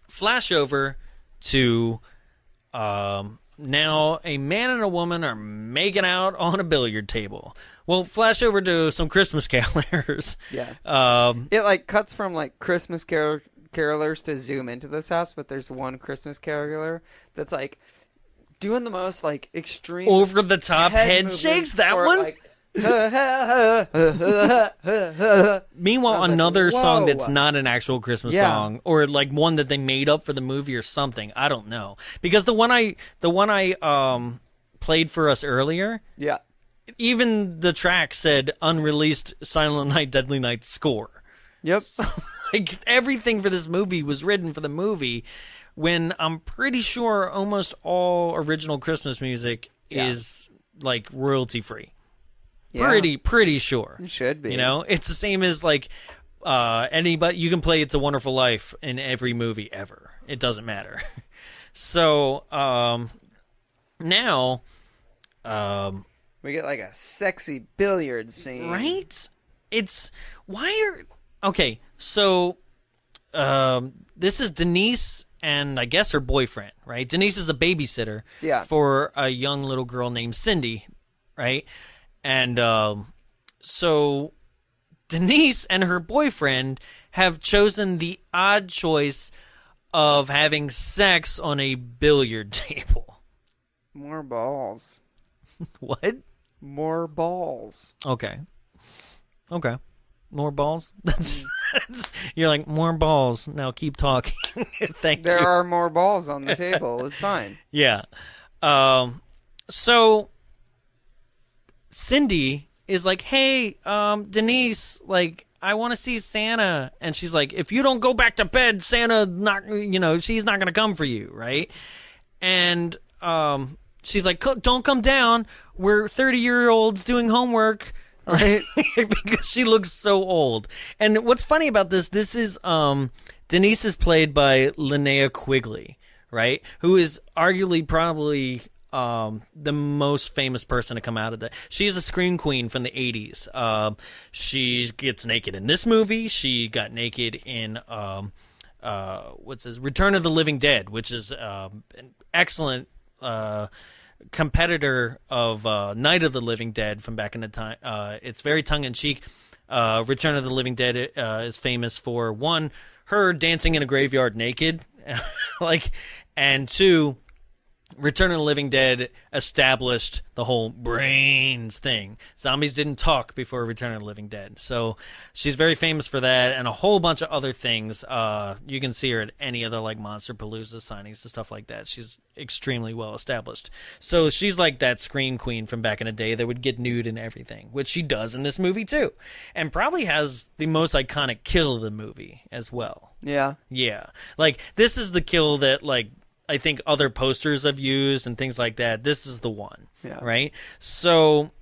Flash over to now a man and a woman are making out on a billiard table. Well, flash over to some Christmas carolers. Yeah. It like cuts from like Christmas carolers to zoom into this house, but there's one Christmas caroler that's like doing the most like extreme over the top head shakes. That one. Like, Meanwhile, another like, song whoa. that's not an actual Christmas song, or like one that they made up for the movie or something. I don't know, because the one I played for us earlier, yeah, even the track said unreleased Silent Night, Deadly Night score. Yep. So, like everything for this movie was written for the movie, when I'm pretty sure almost all original Christmas music is like royalty free. Yeah. Pretty sure. It should be. You know, it's the same as like anybody you can play "It's a Wonderful Life" in every movie ever. It doesn't matter. So now we get like a sexy billiard scene, right? It's okay. So this is Denise and I guess her boyfriend, right? Denise is a babysitter for a young little girl named Cindy, right? And so Denise and her boyfriend have chosen the odd choice of having sex on a billiard table. More balls. What? More balls. Okay. More balls? That's you're like, more balls. Now keep talking. Thank you. There are more balls on the table. It's fine. Yeah. So Cindy is like, hey, Denise, like, I want to see Santa. And she's like, if you don't go back to bed, Santa, she's not going to come for you, right? And she's like, don't come down. We're 30-year-olds doing homework, right? Because she looks so old. And what's funny about this is Denise is played by Linnea Quigley, right? Who is arguably probably the most famous person to come out of that. She's a scream queen from the 80s. She gets naked in this movie. She got naked in Return of the Living Dead, which is an excellent competitor of Night of the Living Dead from back in the time. It's very tongue-in-cheek. Return of the Living Dead is famous for, one, her dancing in a graveyard naked, and two, Return of the Living Dead established the whole brains thing. Zombies didn't talk before Return of the Living Dead. So she's very famous for that and a whole bunch of other things. You can see her at any other like Monster Palooza signings and stuff like that. She's extremely well established. So she's like that scream queen from back in the day that would get nude and everything, which she does in this movie too. And probably has the most iconic kill of the movie as well. Yeah. Yeah. Like this is the kill that like I think other posters have used and things like that. This is the one, right? So,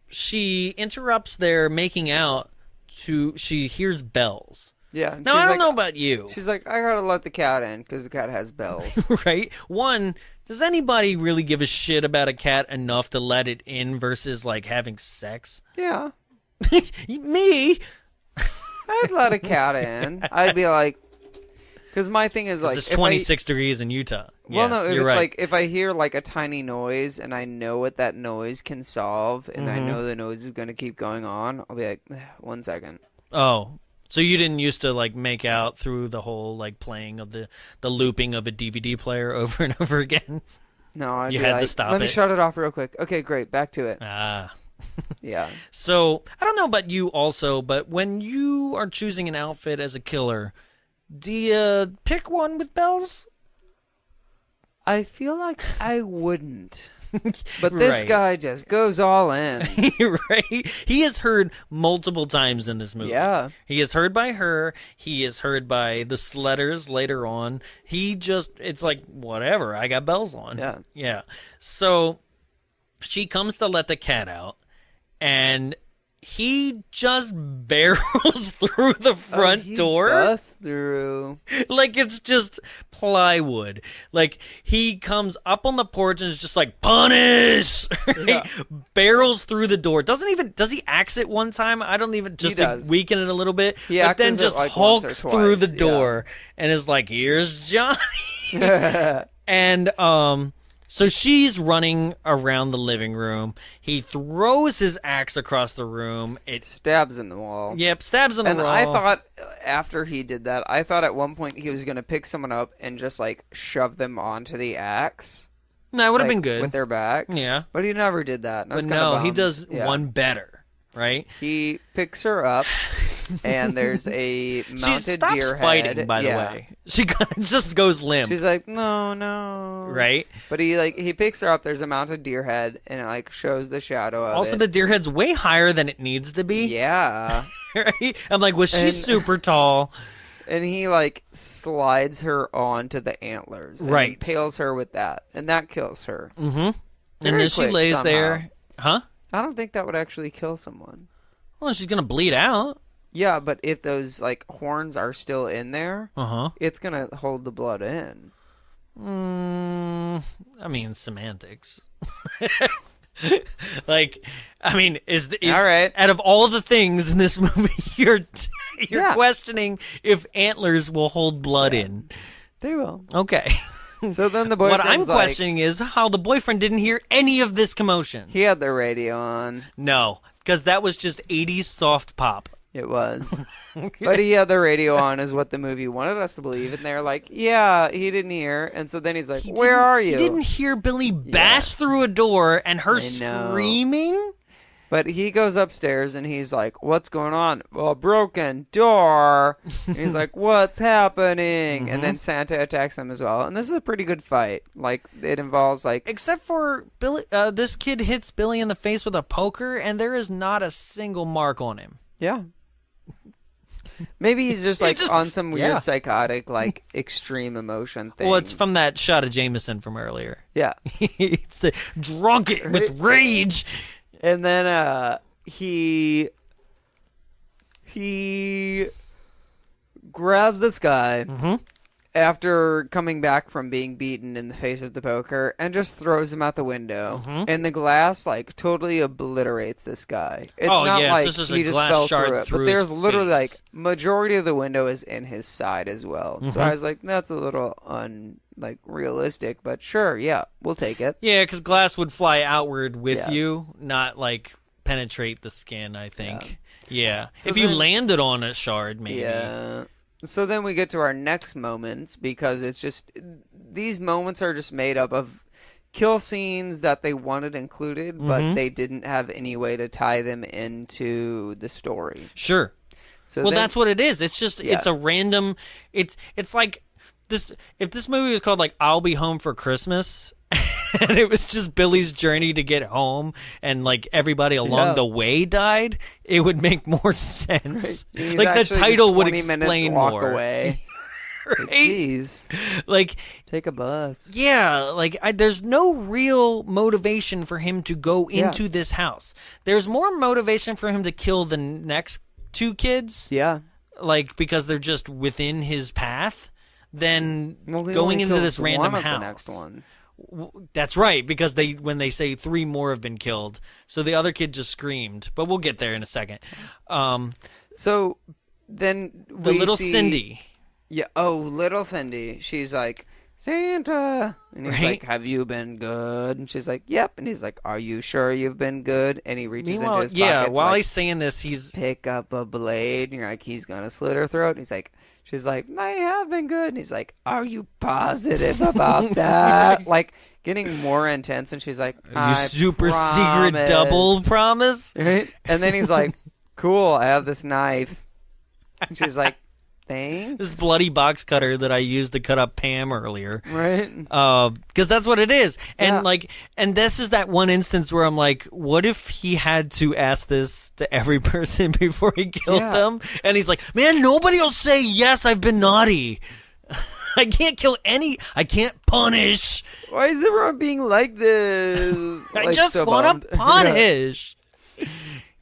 she interrupts their making out she hears bells. Yeah. Now, I don't know about you. She's like, I gotta let the cat in because the cat has bells. Right? One, does anybody really give a shit about a cat enough to let it in versus, like, having sex? Yeah. Me? I'd let a cat in. I'd be like, because my thing is like, it's 26 degrees in Utah. Well, no, if you're it's right. like if I hear like a tiny noise and I know what that noise can solve, and I know the noise is gonna keep going on, I'll be like, 1 second. Oh, so you didn't used to like make out through the whole like playing of the looping of a DVD player over and over again? No, I'd you be had like, to stop Let me it. shut it off real quick. Okay, great, back to it. Yeah. So I don't know about you also, but when you are choosing an outfit as a killer, Do you pick one with bells? I feel like I wouldn't. But this guy just goes all in. Right? He is heard multiple times in this movie. Yeah. He is heard by her. He is heard by the Sledders later on. It's like, whatever, I got bells on. Yeah. Yeah. So she comes to let the cat out, and he just barrels through the front door. Busts through. Like it's just plywood. Like he comes up on the porch and is just like, punish! Yeah. Barrels through the door. Does he axe it one time? I don't even, just to weaken it a little bit. But then just like hulks through the door and is like, here's Johnny. And so she's running around the living room. He throws his axe across the room. It stabs in the wall. Yep, stabs in the wall. And I thought, after he did that, I thought at one point he was going to pick someone up and just, like, shove them onto the axe. That would have been good. With their back. Yeah. But he never did that. But no, he does one better, right? He picks her up, and there's a mounted deer head. She stops fighting, by the way. She just goes limp. She's like, no. Right? But he picks her up, there's a mounted deer head, and it, like, shows the shadow of it. Also, the deer head's way higher than it needs to be. Yeah. Right? I'm like, was she super tall? And he, like, slides her onto the antlers. And right. impales her with that. And that kills her. Mm-hmm. And then she lays somehow. there. Huh? I don't think that would actually kill someone. Well, she's going to bleed out. Yeah, but if those, like, horns are still in there, it's going to hold the blood in. I mean, semantics. Like, I mean, all right. Out of all the things in this movie, you're questioning if antlers will hold blood in. They will. Okay. So then the boyfriend's what I'm questioning is how the boyfriend didn't hear any of this commotion. He had the radio on. No, because that was just 80s soft pop. It was. Okay. But he had the radio on is what the movie wanted us to believe. And they're like, yeah, he didn't hear. And so then he's like, where are you? He didn't hear Billy bash through a door and her screaming? But he goes upstairs and he's like, what's going on? Well, a broken door. And he's like, what's happening? And then Santa attacks him as well. And this is a pretty good fight. Like, it involves, like... Except for Billy, this kid hits Billy in the face with a poker, and there is not a single mark on him. Yeah. Maybe he's just, like, on some weird psychotic, like, extreme emotion thing. Well, it's from that shot of Jameson from earlier. Yeah. It's drunk with rage. And then he grabs this guy after coming back from being beaten in the face with the poker and just throws him out the window. And the glass, like, totally obliterates this guy. It's not like it's just he a just glass fell shard through it. through But there's his literally, face. like, majority of the window is in his side as well. So I was like, that's a little realistic, but sure, yeah, we'll take it. Yeah, because glass would fly outward with you, not, like, penetrate the skin, I think. Yeah. So if you landed on a shard, maybe. Yeah. So then we get to our next moments, because it's just, these moments are just made up of kill scenes that they wanted included, but they didn't have any way to tie them into the story. Sure. So well, that's what it is. It's just, it's a random, it's like, this. If this movie was called, like, I'll Be Home for Christmas, and it was just Billy's journey to get home, and, like, everybody along the way died, it would make more sense. Right. Like, the title would explain more. Away. Right? Jeez. Like, take a bus. Yeah, like, there's no real motivation for him to go into this house. There's more motivation for him to kill the next two kids. Yeah. Like, because they're just within his path, than he going into this random one of house. The next ones. That's right, because when they say 3 more have been killed, so the other kid just screamed. But we'll get there in a second. So then the little Cindy. Yeah. Oh, little Cindy. She's like, Santa, and he's like, have you been good? And she's like, yep. And he's like, are you sure you've been good? And he reaches into his pocket while to, he's saying this, he's pick up a blade, and you're like, he's gonna slit her throat. And he's like, she's like, I have been good. And he's like, are you positive about that? Like, getting more intense. And she's like, you super secret double promise? Right? And then he's like, cool, I have this knife. And she's like, Thanks. This bloody box cutter that I used to cut up Pam earlier. Right. Because that's what it is. And Yeah. and this is that one instance where I'm like, what if he had to ask this to every person before he killed them? And he's like, man, nobody will say, yes, I've been naughty. I can't kill I can't punish. Why is everyone being like this? I just want to punish.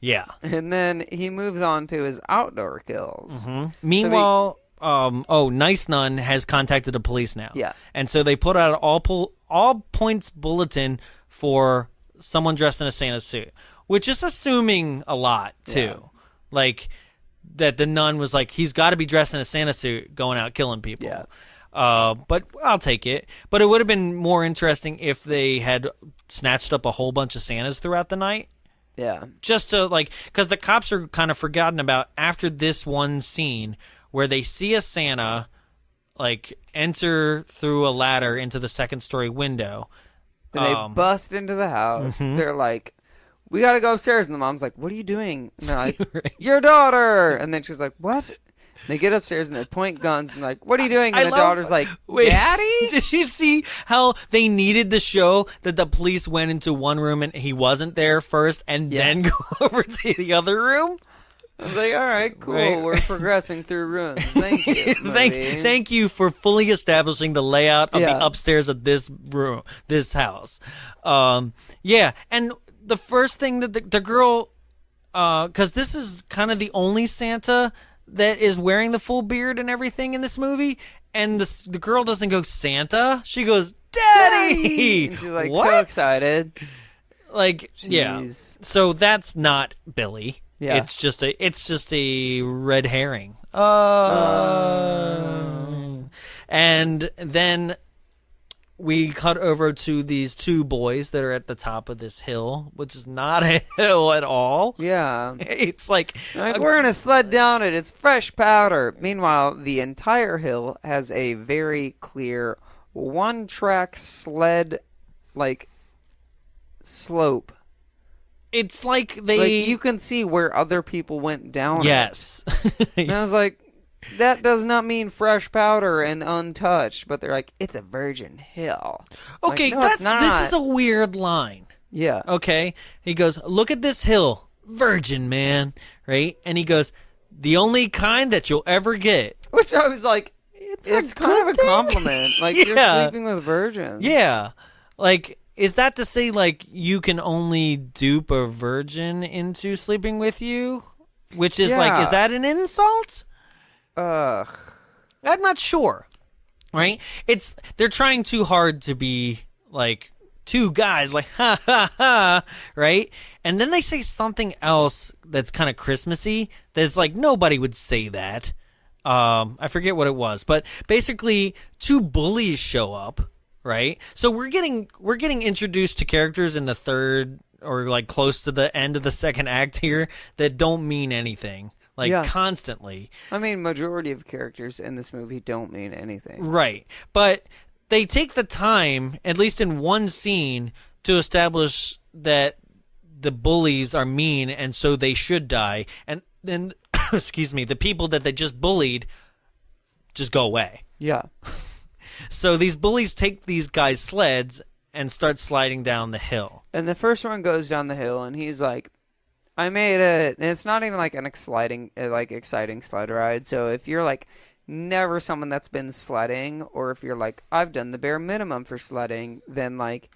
Yeah. And then he moves on to his outdoor kills. Mm-hmm. Meanwhile, Nice Nun has contacted the police now. Yeah. And so they put out all points bulletin for someone dressed in a Santa suit, which is assuming a lot, too. Yeah. Like, that the nun was like, he's got to be dressed in a Santa suit going out killing people. Yeah. But I'll take it. But it would have been more interesting if they had snatched up a whole bunch of Santas throughout the night. Yeah. Just to, like, because the cops are kind of forgotten about after this one scene where they see a Santa, like, enter through a ladder into the second-story window. And they bust into the house. Mm-hmm. They're like, we got to go upstairs. And the mom's like, what are you doing? And they're like, your daughter. And then she's like, what? And they get upstairs and they point guns and like, what are you doing? And the daughter's like, Daddy? Did you see how they needed to show that the police went into one room and he wasn't there first and then go over to the other room? I was like, all right, cool. Right. We're progressing through rooms. Thank you. Thank you for fully establishing the layout of the upstairs of this room, this house. Yeah. And the first thing that the girl, because this is kind of the only Santa that is wearing the full beard and everything in this movie, and the girl doesn't go Santa, she goes Daddy. And she's like what? So excited. Like, Jeez. yeah. So that's not Billy. Yeah. It's just a red herring. And then we cut over to these two boys that are at the top of this hill, which is not a hill at all. Yeah. It's like we're going to sled down it. It's fresh powder. Meanwhile, the entire hill has a very clear one-track sled, like, slope. It's like they... Like, you can see where other people went down Yes. And I was like, that does not mean fresh powder and untouched, but they're like, it's a virgin hill. Okay, like, no, this is a weird line. Yeah. Okay? He goes, look at this hill. Virgin, man. Right? And he goes, the only kind that you'll ever get. Which I was like, it's kind of a compliment. Like, you're sleeping with virgins. Yeah. Like, is that to say, like, you can only dupe a virgin into sleeping with you? Which is like, is that an insult? Ugh. I'm not sure. Right? They're trying too hard to be like two guys, like ha ha ha, right? And then they say something else that's kind of Christmassy. That's like nobody would say that. I forget what it was, but basically two bullies show up, right? So we're getting introduced to characters in the third or like close to the end of the second act here that don't mean anything. Like, constantly. I mean, majority of characters in this movie don't mean anything. Right. But they take the time, at least in one scene, to establish that the bullies are mean and so they should die. And then, excuse me, the people that they just bullied just go away. Yeah. So these bullies take these guys' sleds and start sliding down the hill. And the first one goes down the hill, and he's like, I made it. And it's not even like an exciting sled ride. So if you're like never someone that's been sledding, or if you're like, I've done the bare minimum for sledding, then like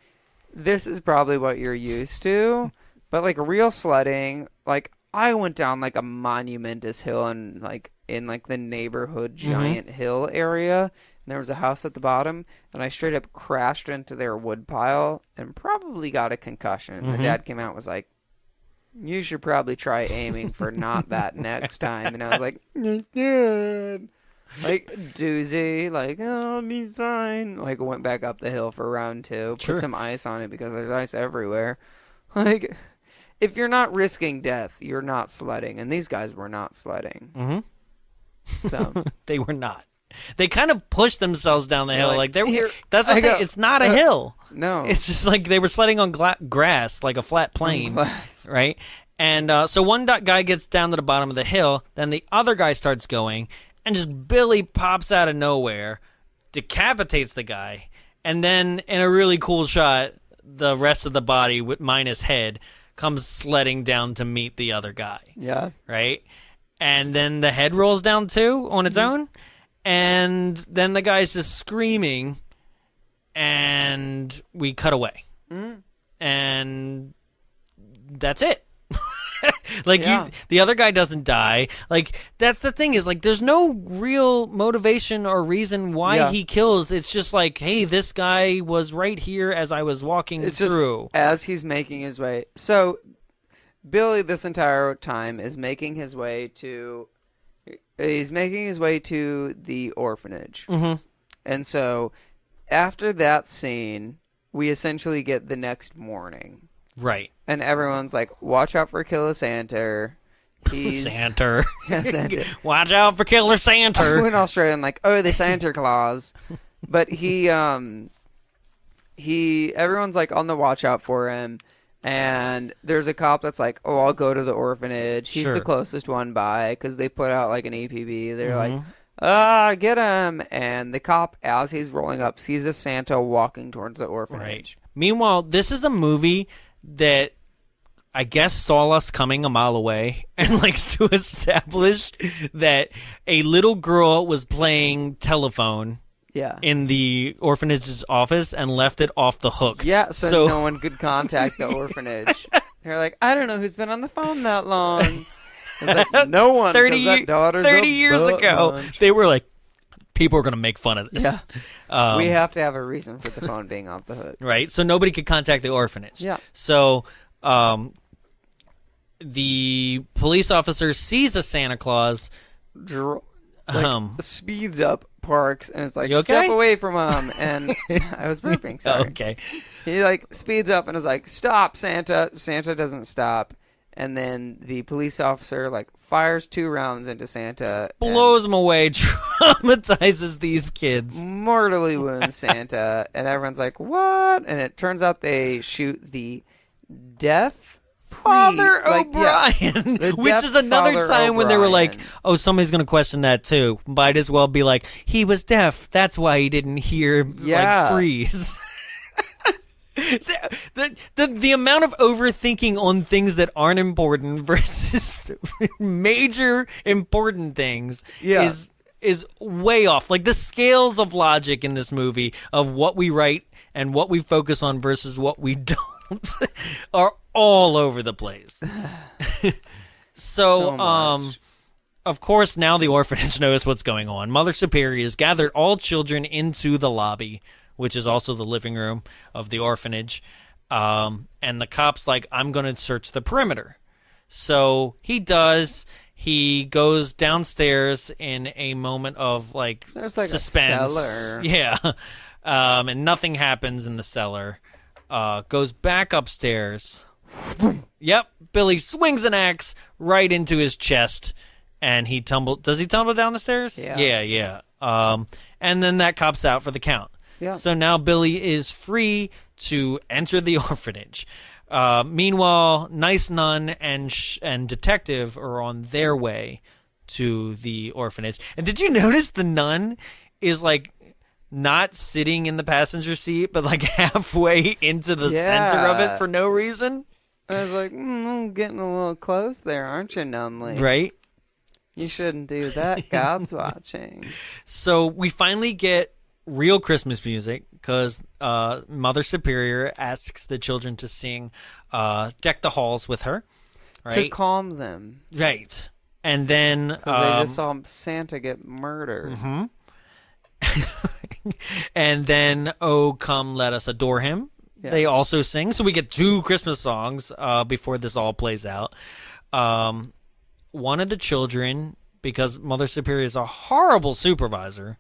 this is probably what you're used to. But like real sledding, like I went down like a monumentous hill and like in like the neighborhood giant hill area. And there was a house at the bottom, and I straight up crashed into their wood pile and probably got a concussion. My dad came out and was like, you should probably try aiming for not that next time. And I was like, good. Like, doozy. Like, oh, I'll be fine. Like, went back up the hill for round two. Put some ice on it because there's ice everywhere. Like, if you're not risking death, you're not sledding. And these guys were not sledding. Mm-hmm. So they were not. They kind of pushed themselves down the hill. Like they were. That's what I'm saying. It's not a hill. No. It's just like they were sledding on grass, like a flat plane. Right? And so one guy gets down to the bottom of the hill. Then the other guy starts going. and just Billy pops out of nowhere, decapitates the guy, and then in a really cool shot, the rest of the body, minus head, comes sledding down to meet the other guy. Yeah. Right? And then the head rolls down too on its own, and then the guy's just screaming, and we cut away. And that's it. Like, the other guy doesn't die. Like, that's the thing is, like, there's no real motivation or reason why he kills. It's just like, hey, this guy was right here as I was walking through. Just as he's making his way. So, Billy, this entire time, is making his way to... He's making his way to the orphanage. Mm-hmm. And so, after that scene, we essentially get the next morning. Right. And everyone's like, watch out for Killer Santa. Santa. Santa. Watch out for Killer Santa. I went Australian like, oh, the Santa Claus. But everyone's like on the watch out for him. And there's a cop that's like, oh, I'll go to the orphanage. He's the closest one by because they put out like an EPB. They're like, get him. And the cop, as he's rolling up, sees a Santa walking towards the orphanage. Right. Meanwhile, this is a movie that I guess saw us coming a mile away and likes to establish that a little girl was playing telephone in the orphanage's office and left it off the hook. Yeah, so no one could contact the orphanage. They're like, I don't know who's been on the phone that long. It's like, no one. 30 years ago, they were like, people are going to make fun of this. Yeah. We have to have a reason for the phone being off the hook. Right, so nobody could contact the orphanage. Yeah. So the police officer sees a Santa Claus. Speeds up, parks, and it's like, okay? step away from him. And I was burping, sorry. Okay. He like speeds up and is like, stop, Santa. Santa doesn't stop. And then the police officer like fires 2 rounds into Santa, blows him away, traumatizes these kids, mortally wounds Santa, and everyone's like, what? And it turns out they shoot the deaf Father O'Brien, which is another time when they were like, oh, somebody's going to question that too. Might as well be like, he was deaf. That's why he didn't hear like freeze. The amount of overthinking on things that aren't important versus major important things is way off. Like the scales of logic in this movie of what we write and what we focus on versus what we don't are all over the place. So of course, now the orphanage knows what's going on. Mother Superior has gathered all children into the lobby, which is also the living room of the orphanage. And the cop's like, I'm going to search the perimeter. So he does. He goes downstairs in a moment of like suspense. A cellar. Yeah. And nothing happens in the cellar. Goes back upstairs. Yep. Billy swings an axe right into his chest. And he does he tumble down the stairs? Yeah. And then that cop's out for the count. Yeah. So now Billy is free to enter the orphanage. Meanwhile, Nice Nun and Detective are on their way to the orphanage. And did you notice the nun is like not sitting in the passenger seat, but like halfway into the center of it for no reason? I was like, I'm getting a little close there, aren't you, Numley? Right. You shouldn't do that. God's watching. So we finally get real Christmas music because Mother Superior asks the children to sing Deck the Halls with her. Right? To calm them. Right. And then... Because they just saw Santa get murdered. Mm-hmm. And then, Oh, Come Let Us Adore Him. Yeah. They also sing. So we get 2 Christmas songs before this all plays out. One of the children, because Mother Superior is a horrible supervisor,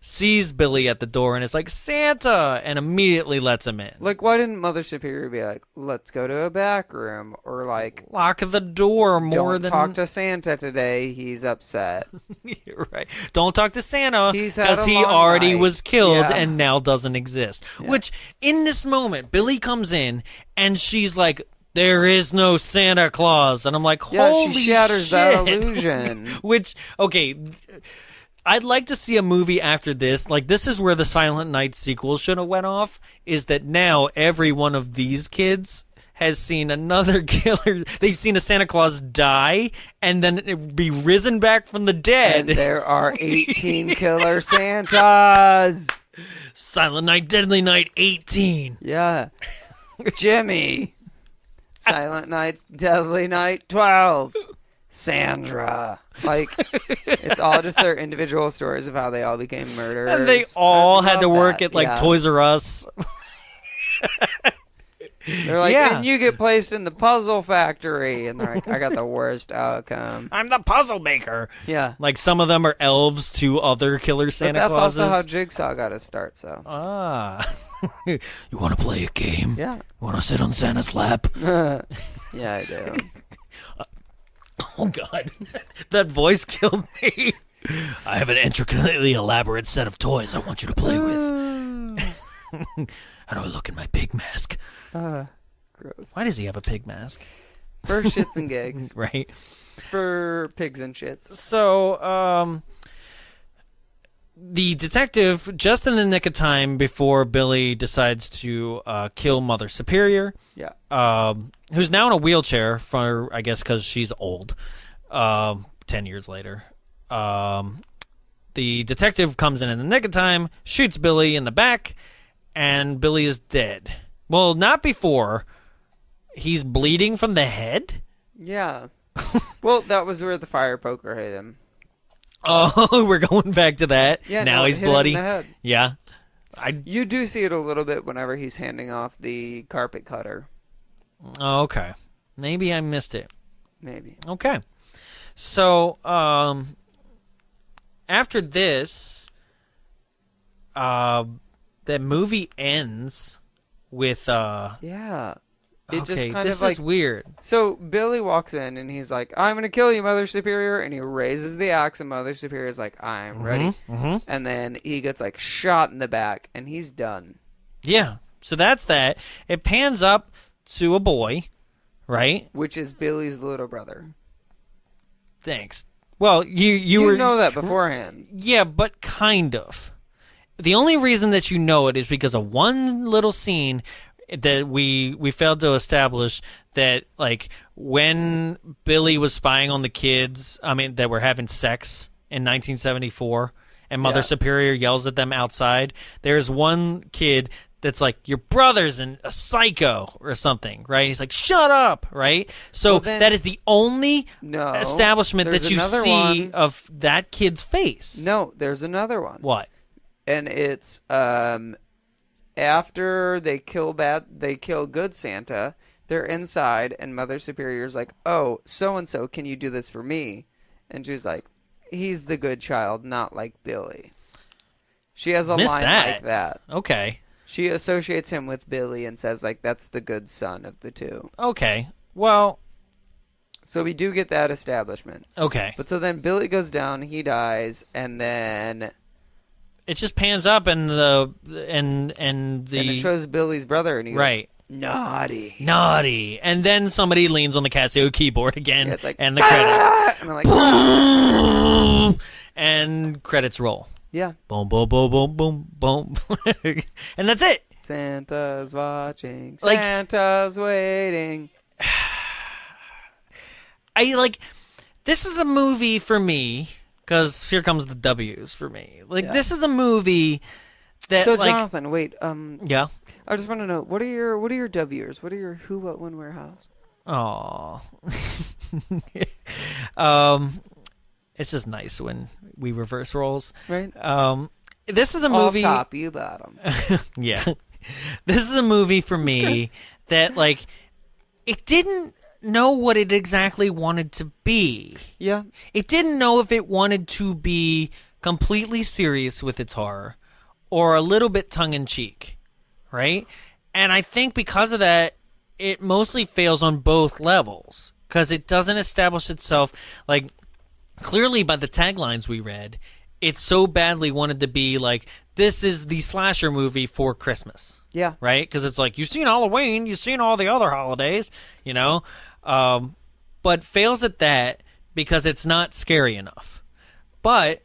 sees Billy at the door and is like, Santa, and immediately lets him in. Like, why didn't Mother Superior be like, let's go to a back room, or like, lock the door don't talk to Santa today, he's upset. Right. Don't talk to Santa because he already was killed and now doesn't exist. Which, in this moment, Billy comes in and she's like, there is no Santa Claus. And I'm like, holy she shatters shit. that illusion. Which, okay, I'd like to see a movie after this. Like, this is where the Silent Night sequel should have went off, is that now every one of these kids has seen another killer. They've seen a Santa Claus die and then be risen back from the dead. And there are 18 killer Santas. Silent Night, Deadly Night 18. Yeah. Jimmy. Silent Night, Deadly Night 12. Sandra. Like, it's all just their individual stories of how they all became murderers. And they all had to work at, like, Toys R Us. They're like, and you get placed in the puzzle factory. And they're like, I got the worst outcome. I'm the puzzle maker. Yeah. Like, some of them are elves to other killer Santa Clauses. That's also how Jigsaw got his start, so. You want to play a game? Yeah. You want to sit on Santa's lap? Yeah, I do. Oh, God. That voice killed me. I have an intricately elaborate set of toys I want you to play with. How do I look in my pig mask? Gross. Why does he have a pig mask? For shits and gigs. Right. For pigs and shits. So, the detective, just in the nick of time before Billy decides to kill Mother Superior, who's now in a wheelchair, for I guess because she's old, 10 years later, the detective comes in the nick of time, shoots Billy in the back, and Billy is dead. Well, not before. He's bleeding from the head? Yeah. Well, that was where the fire poker hit him. Oh, we're going back to that. Yeah, now he's bloody. Him in the head. Yeah. You do see it a little bit whenever he's handing off the carpet cutter. Oh, okay. Maybe I missed it. Maybe. Okay. So, after this, the movie ends with yeah. It okay, just kind this of like, is weird. So Billy walks in and he's like, I'm going to kill you, Mother Superior. And he raises the axe and Mother Superior's like, I'm ready. And then he gets like shot in the back and he's done. Yeah. So that's that. It pans up to a boy, right? Which is Billy's little brother. Thanks. Well, you know that beforehand. Yeah, but kind of. The only reason that you know it is because of one little scene that we failed to establish, that like when Billy was spying on the kids, that were having sex in 1974, and Mother Superior yells at them outside. There's one kid that's like, your brother's a psycho or something, right? He's like, shut up, right? So that is the only establishment that you see of that kid's face. No, there's another one. What? And it's after they kill good Santa, they're inside, and Mother Superior's like, oh, so-and-so, can you do this for me? And she's like, he's the good child, not like Billy. She has a line like that. Okay. She associates him with Billy and says, like, that's the good son of the two. Okay. Well. So we do get that establishment. Okay. But so then Billy goes down, he dies, and then it just pans up and it shows Billy's brother, and he goes, naughty, and then somebody leans on the Casio keyboard again, like, and the credit, and I'm like, and credits roll. Yeah. Boom, boom, boom, boom, boom, boom, and that's it. Santa's watching. Santa's waiting. This is a movie for me. Because here comes the W's for me. This is a movie that. So Jonathan, wait. Yeah. I just want to know, what are your W's? What are your who, what, when, where, hows? Aw. It's just nice when we reverse roles, right? This is a movie. All top, you bottom. Yeah. This is a movie for me that it didn't know what it exactly wanted to be. Yeah. It didn't know if it wanted to be completely serious with its horror or a little bit tongue-in-cheek, right? And I think because of that, it mostly fails on both levels because it doesn't establish itself. Clearly by the taglines we read, it so badly wanted to be this is the slasher movie for Christmas. Yeah. Right? Because it's like, you've seen Halloween, you've seen all the other holidays, you know? But fails at that because it's not scary enough. But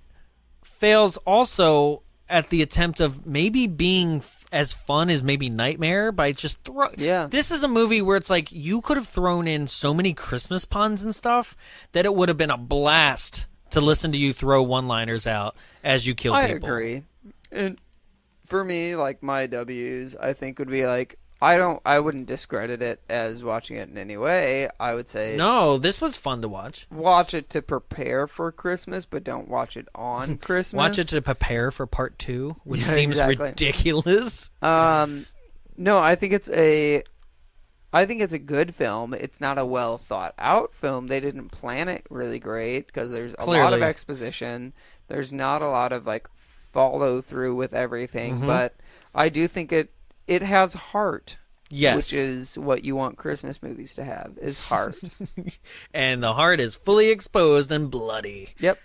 fails also at the attempt of maybe being as fun as maybe Nightmare by just This is a movie where it's like, you could have thrown in so many Christmas puns and stuff that it would have been a blast to listen to you throw one-liners out as you kill people. I agree. And for me, like, my W's, I think would be like, I wouldn't discredit it as watching it in any way. I would say, no, this was fun to watch. Watch it to prepare for Christmas, but don't watch it on Christmas. Watch it to prepare for part 2, which seems ridiculous. No, I think it's a good film. It's not a well thought out film. They didn't plan it really great because there's a lot of exposition. There's not a lot of like follow through with everything, but I do think it has heart. Yes. Which is what you want Christmas movies to have, is heart. And the heart is fully exposed and bloody. Yep.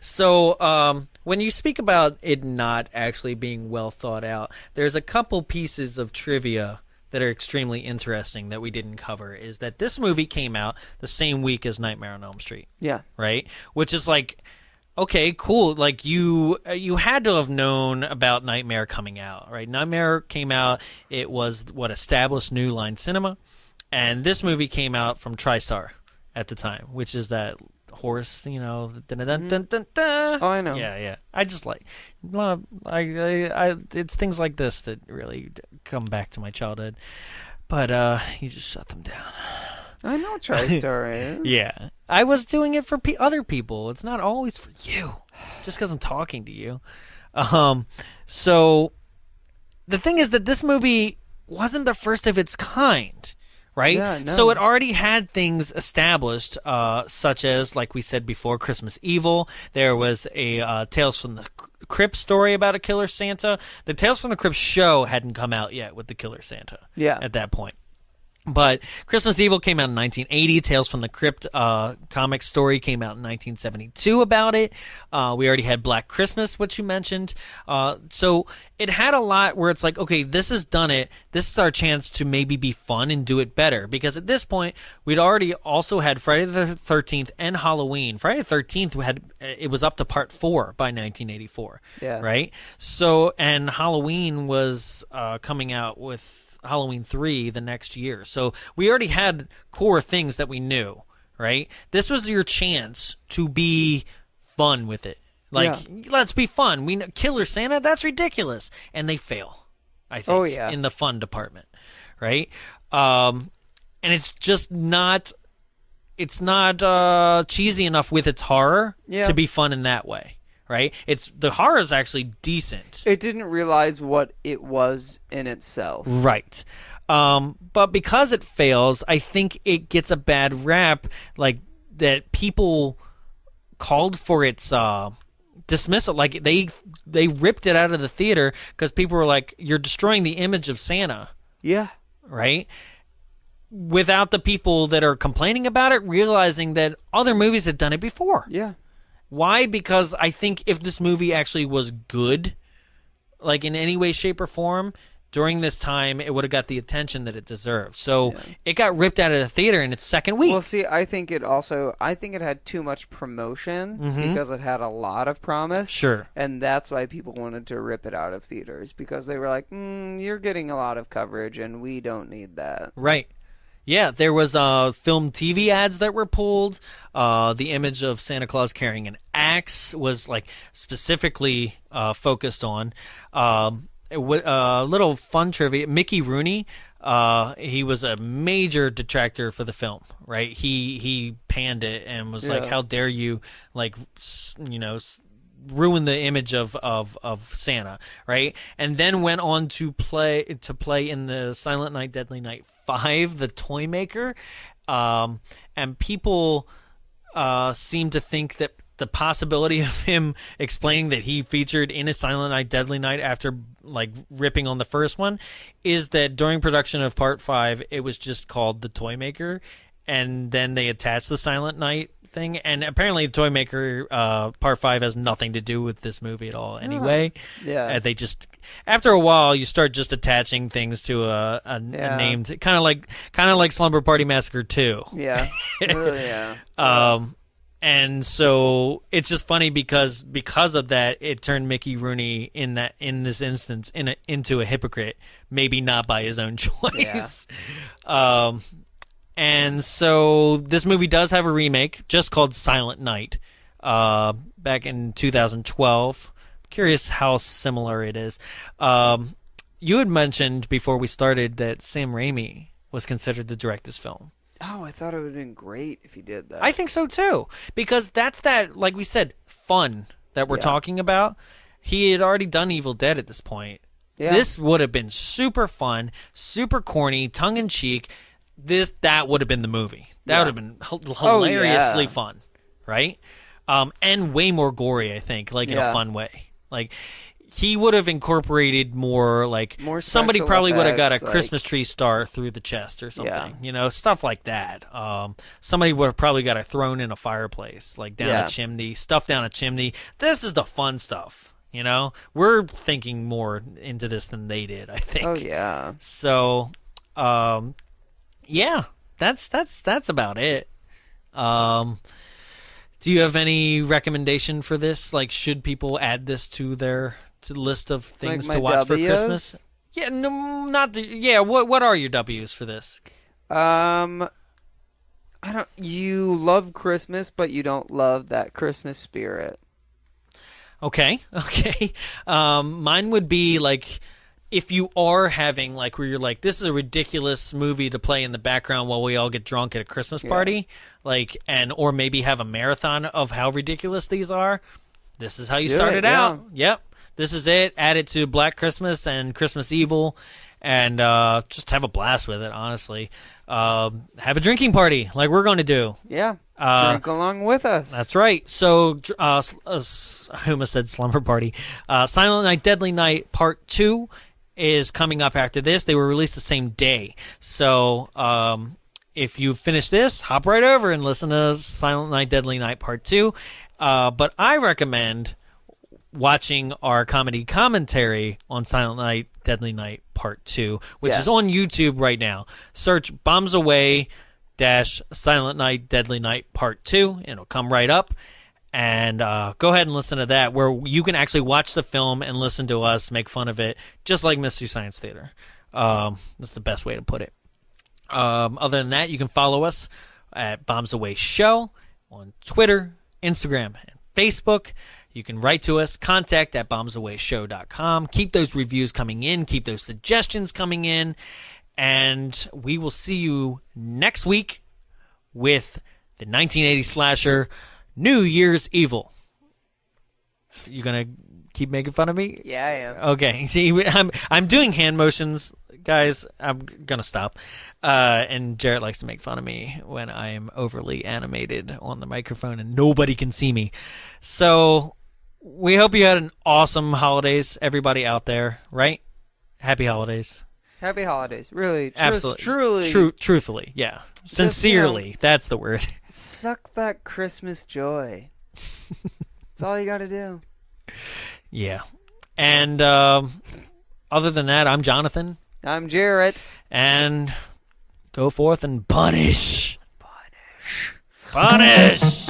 So, when you speak about it not actually being well thought out, there's a couple pieces of trivia that are extremely interesting that we didn't cover. Is that this movie came out the same week as Nightmare on Elm Street. Yeah. Right? Which is like, okay, cool. Like, you had to have known about Nightmare coming out, right? Nightmare came out. It was what established New Line Cinema, and this movie came out from TriStar at the time, which is that horse, you know. Oh, I know. Yeah. I just like a lot of. It's things like this that really come back to my childhood, but you just shut them down. I know TriStar is. Yeah. I was doing it for other people. It's not always for you. Just because I'm talking to you. So, the thing is that this movie wasn't the first of its kind, right? Yeah, no. So, it already had things established, such as, like we said before, Christmas Evil. There was a Tales from the Crypt story about a killer Santa. The Tales from the Crypt show hadn't come out yet with the killer Santa at that point. But Christmas Evil came out in 1980. Tales from the Crypt comic story came out in 1972 about it. We already had Black Christmas, which you mentioned. So it had a lot where it's like, okay, this has done it. This is our chance to maybe be fun and do it better. Because at this point, we'd already also had Friday the 13th and Halloween. Friday the 13th, it was up to part 4 by 1984. Yeah. Right? So, and Halloween was coming out with Halloween 3 the next year. So we already had core things that we knew, right? This was your chance to be fun with it. Like, let's be fun. We know Killer Santa, that's ridiculous. And they fail, I think, in the fun department, right? And it's just not, it's not cheesy enough with its horror to be fun in that way. Right? The horror is actually decent. It didn't realize what it was in itself. Right. But because it fails, I think it gets a bad rap, like that people called for its dismissal. Like they ripped it out of the theater because people were like, "You're destroying the image of Santa." Yeah. Right? Without the people that are complaining about it realizing that other movies had done it before. Yeah. Why? Because I think if this movie actually was good, like in any way, shape, or form, during this time, it would have got the attention that it deserved. So it got ripped out of the theater in its second week. Well, see, I think it had too much promotion because it had a lot of promise. Sure. And that's why people wanted to rip it out of theaters, because they were like, you're getting a lot of coverage and we don't need that. Right. Yeah, there was film TV ads that were pulled. The image of Santa Claus carrying an axe was like specifically focused on. Little fun trivia: Mickey Rooney, he was a major detractor for the film. Right? He panned it and was like, "How dare you, like, ruin the image of Santa," right? And then went on to play in the Silent Night, Deadly Night 5, The Toy Maker, and people seem to think that the possibility of him explaining that he featured in a Silent Night, Deadly Night after like ripping on the first one is that during production of Part 5, it was just called The Toy Maker, and then they attached the Silent Night thing. And apparently Toy Maker Part 5 has nothing to do with this movie at all anyway. Yeah. They just, after a while, you start just attaching things to a named, kind of like Slumber Party Massacre 2. Yeah. Yeah. And so it's just funny because of that, it turned Mickey Rooney in this instance into a hypocrite, maybe not by his own choice. Yeah. And so this movie does have a remake, just called Silent Night, back in 2012. Curious how similar it is. You had mentioned before we started that Sam Raimi was considered to direct this film. Oh, I thought it would have been great if he did that. I think so too, because that's that, like we said, fun that we're talking about. He had already done Evil Dead at this point. Yeah. This would have been super fun, super corny, tongue in cheek. That would have been the movie. That would have been hilariously fun, right? And way more gory, I think, like in a fun way. Like, he would have incorporated more, like, somebody probably would have got a Christmas tree star through the chest or something, you know, stuff like that. Somebody would have probably got thrown in a fireplace, like down a chimney, stuff down a chimney. This is the fun stuff, you know? We're thinking more into this than they did, I think. Oh, yeah. So, yeah, that's about it. Do you have any recommendation for this? Like, should people add this to their list of things to watch for Christmas? Yeah, no, not the. Yeah, what are your W's for this? I don't. You love Christmas, but you don't love that Christmas spirit. Okay. Mine would be like, if you are having, like, where you're like, this is a ridiculous movie to play in the background while we all get drunk at a Christmas party, like, or maybe have a marathon of how ridiculous these are. This is how you start it out. Yep. This is it. Add it to Black Christmas and Christmas Evil, and just have a blast with it, honestly. Have a drinking party like we're going to do. Yeah. Drink along with us. That's right. So, I almost said Slumber Party. Silent Night, Deadly Night Part 2 is coming up after this. They were released the same day. So, if you finish this, hop right over and listen to Silent Night, Deadly Night Part 2. But I recommend watching our comedy commentary on Silent Night, Deadly Night Part 2, which is on YouTube right now. Search Bombs Away Silent Night, Deadly Night Part 2. It'll come right up. And go ahead and listen to that, where you can actually watch the film and listen to us make fun of it, just like Mystery Science Theater. That's the best way to put it. Other than that, you can follow us at Bombs Away Show on Twitter, Instagram, and Facebook. You can write to us, contact@bombsawayshow.com. Keep those reviews coming in. Keep those suggestions coming in. And we will see you next week with the 1980 slasher New Year's Evil. You going to keep making fun of me? Yeah, I am. Okay. See, I'm doing hand motions, guys. I'm going to stop. And Jarrett likes to make fun of me when I am overly animated on the microphone and nobody can see me. So we hope you had an awesome holidays, everybody out there, right? Happy holidays. Happy holidays. Really. Absolutely. Truthfully, yeah. Sincerely, that's the word. Suck that Christmas joy. That's all you got to do. Yeah. And other than that, I'm Jonathan. I'm Jarrett. And go forth and punish. Punish.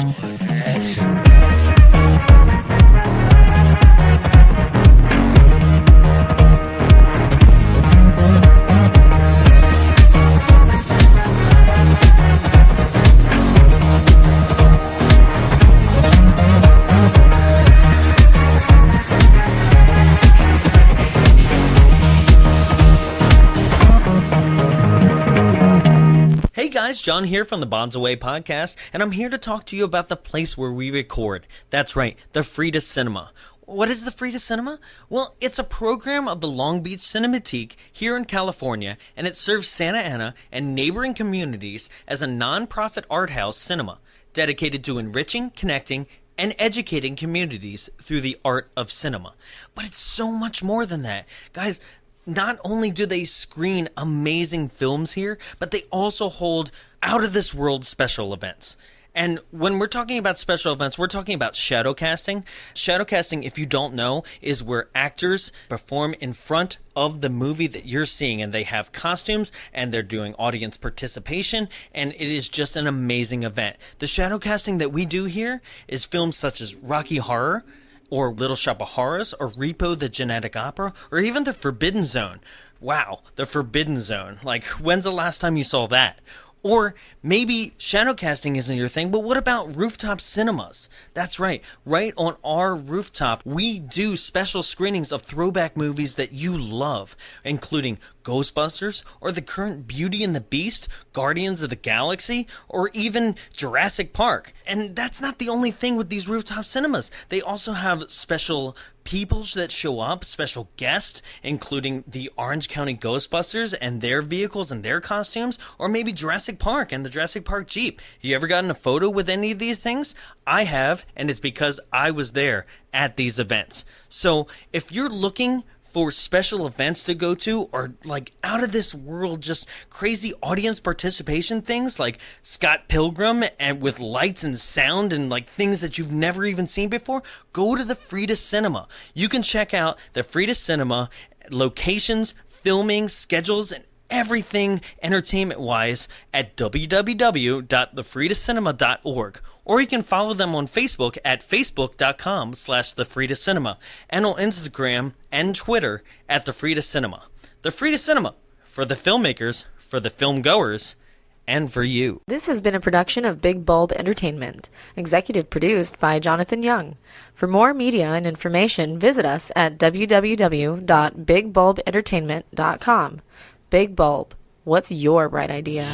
Hey guys, John here from the Bonds Away podcast, and I'm here to talk to you about the place where we record. That's right, the Frida Cinema. What is the Frida Cinema? Well, it's a program of the Long Beach Cinematheque here in California, and it serves Santa Ana and neighboring communities as a non-profit art house cinema dedicated to enriching, connecting, and educating communities through the art of cinema. But it's so much more than that. Guys, not only do they screen amazing films here, but they also hold out-of-this-world special events. And when we're talking about special events, we're talking about shadow casting. Shadow casting, if you don't know, is where actors perform in front of the movie that you're seeing, and they have costumes and they're doing audience participation, and it is just an amazing event. The shadow casting that we do here is films such as Rocky Horror, or Little Shop of Horrors, or Repo the Genetic Opera, or even The Forbidden Zone. Wow, The Forbidden Zone. Like, when's the last time you saw that? Or maybe shadow casting isn't your thing, but what about rooftop cinemas? That's right. Right on our rooftop, we do special screenings of throwback movies that you love, including Ghostbusters, or the current Beauty and the Beast, Guardians of the Galaxy, or even Jurassic Park. And that's not the only thing with these rooftop cinemas. They also have special people that show up, special guests, including the Orange County Ghostbusters and their vehicles and their costumes, or maybe Jurassic Park and the Jurassic Park Jeep. You ever gotten a photo with any of these things? I have, and it's because I was there at these events. So if you're looking for special events to go to, or like out of this world, just crazy audience participation things like Scott Pilgrim and with lights and sound and like things that you've never even seen before, go to the Frida Cinema. You can check out the Frida Cinema locations, filming, schedules, and everything entertainment-wise at www.thefridacinema.org. Or you can follow them on Facebook at facebook.com/thefridacinema, and on Instagram and Twitter at the Frida Cinema. The Frida Cinema, for the filmmakers, for the film goers, and for you. This has been a production of Big Bulb Entertainment, executive produced by Jonathan Young. For more media and information, visit us at www.bigbulbentertainment.com. Big Bulb, what's your bright idea?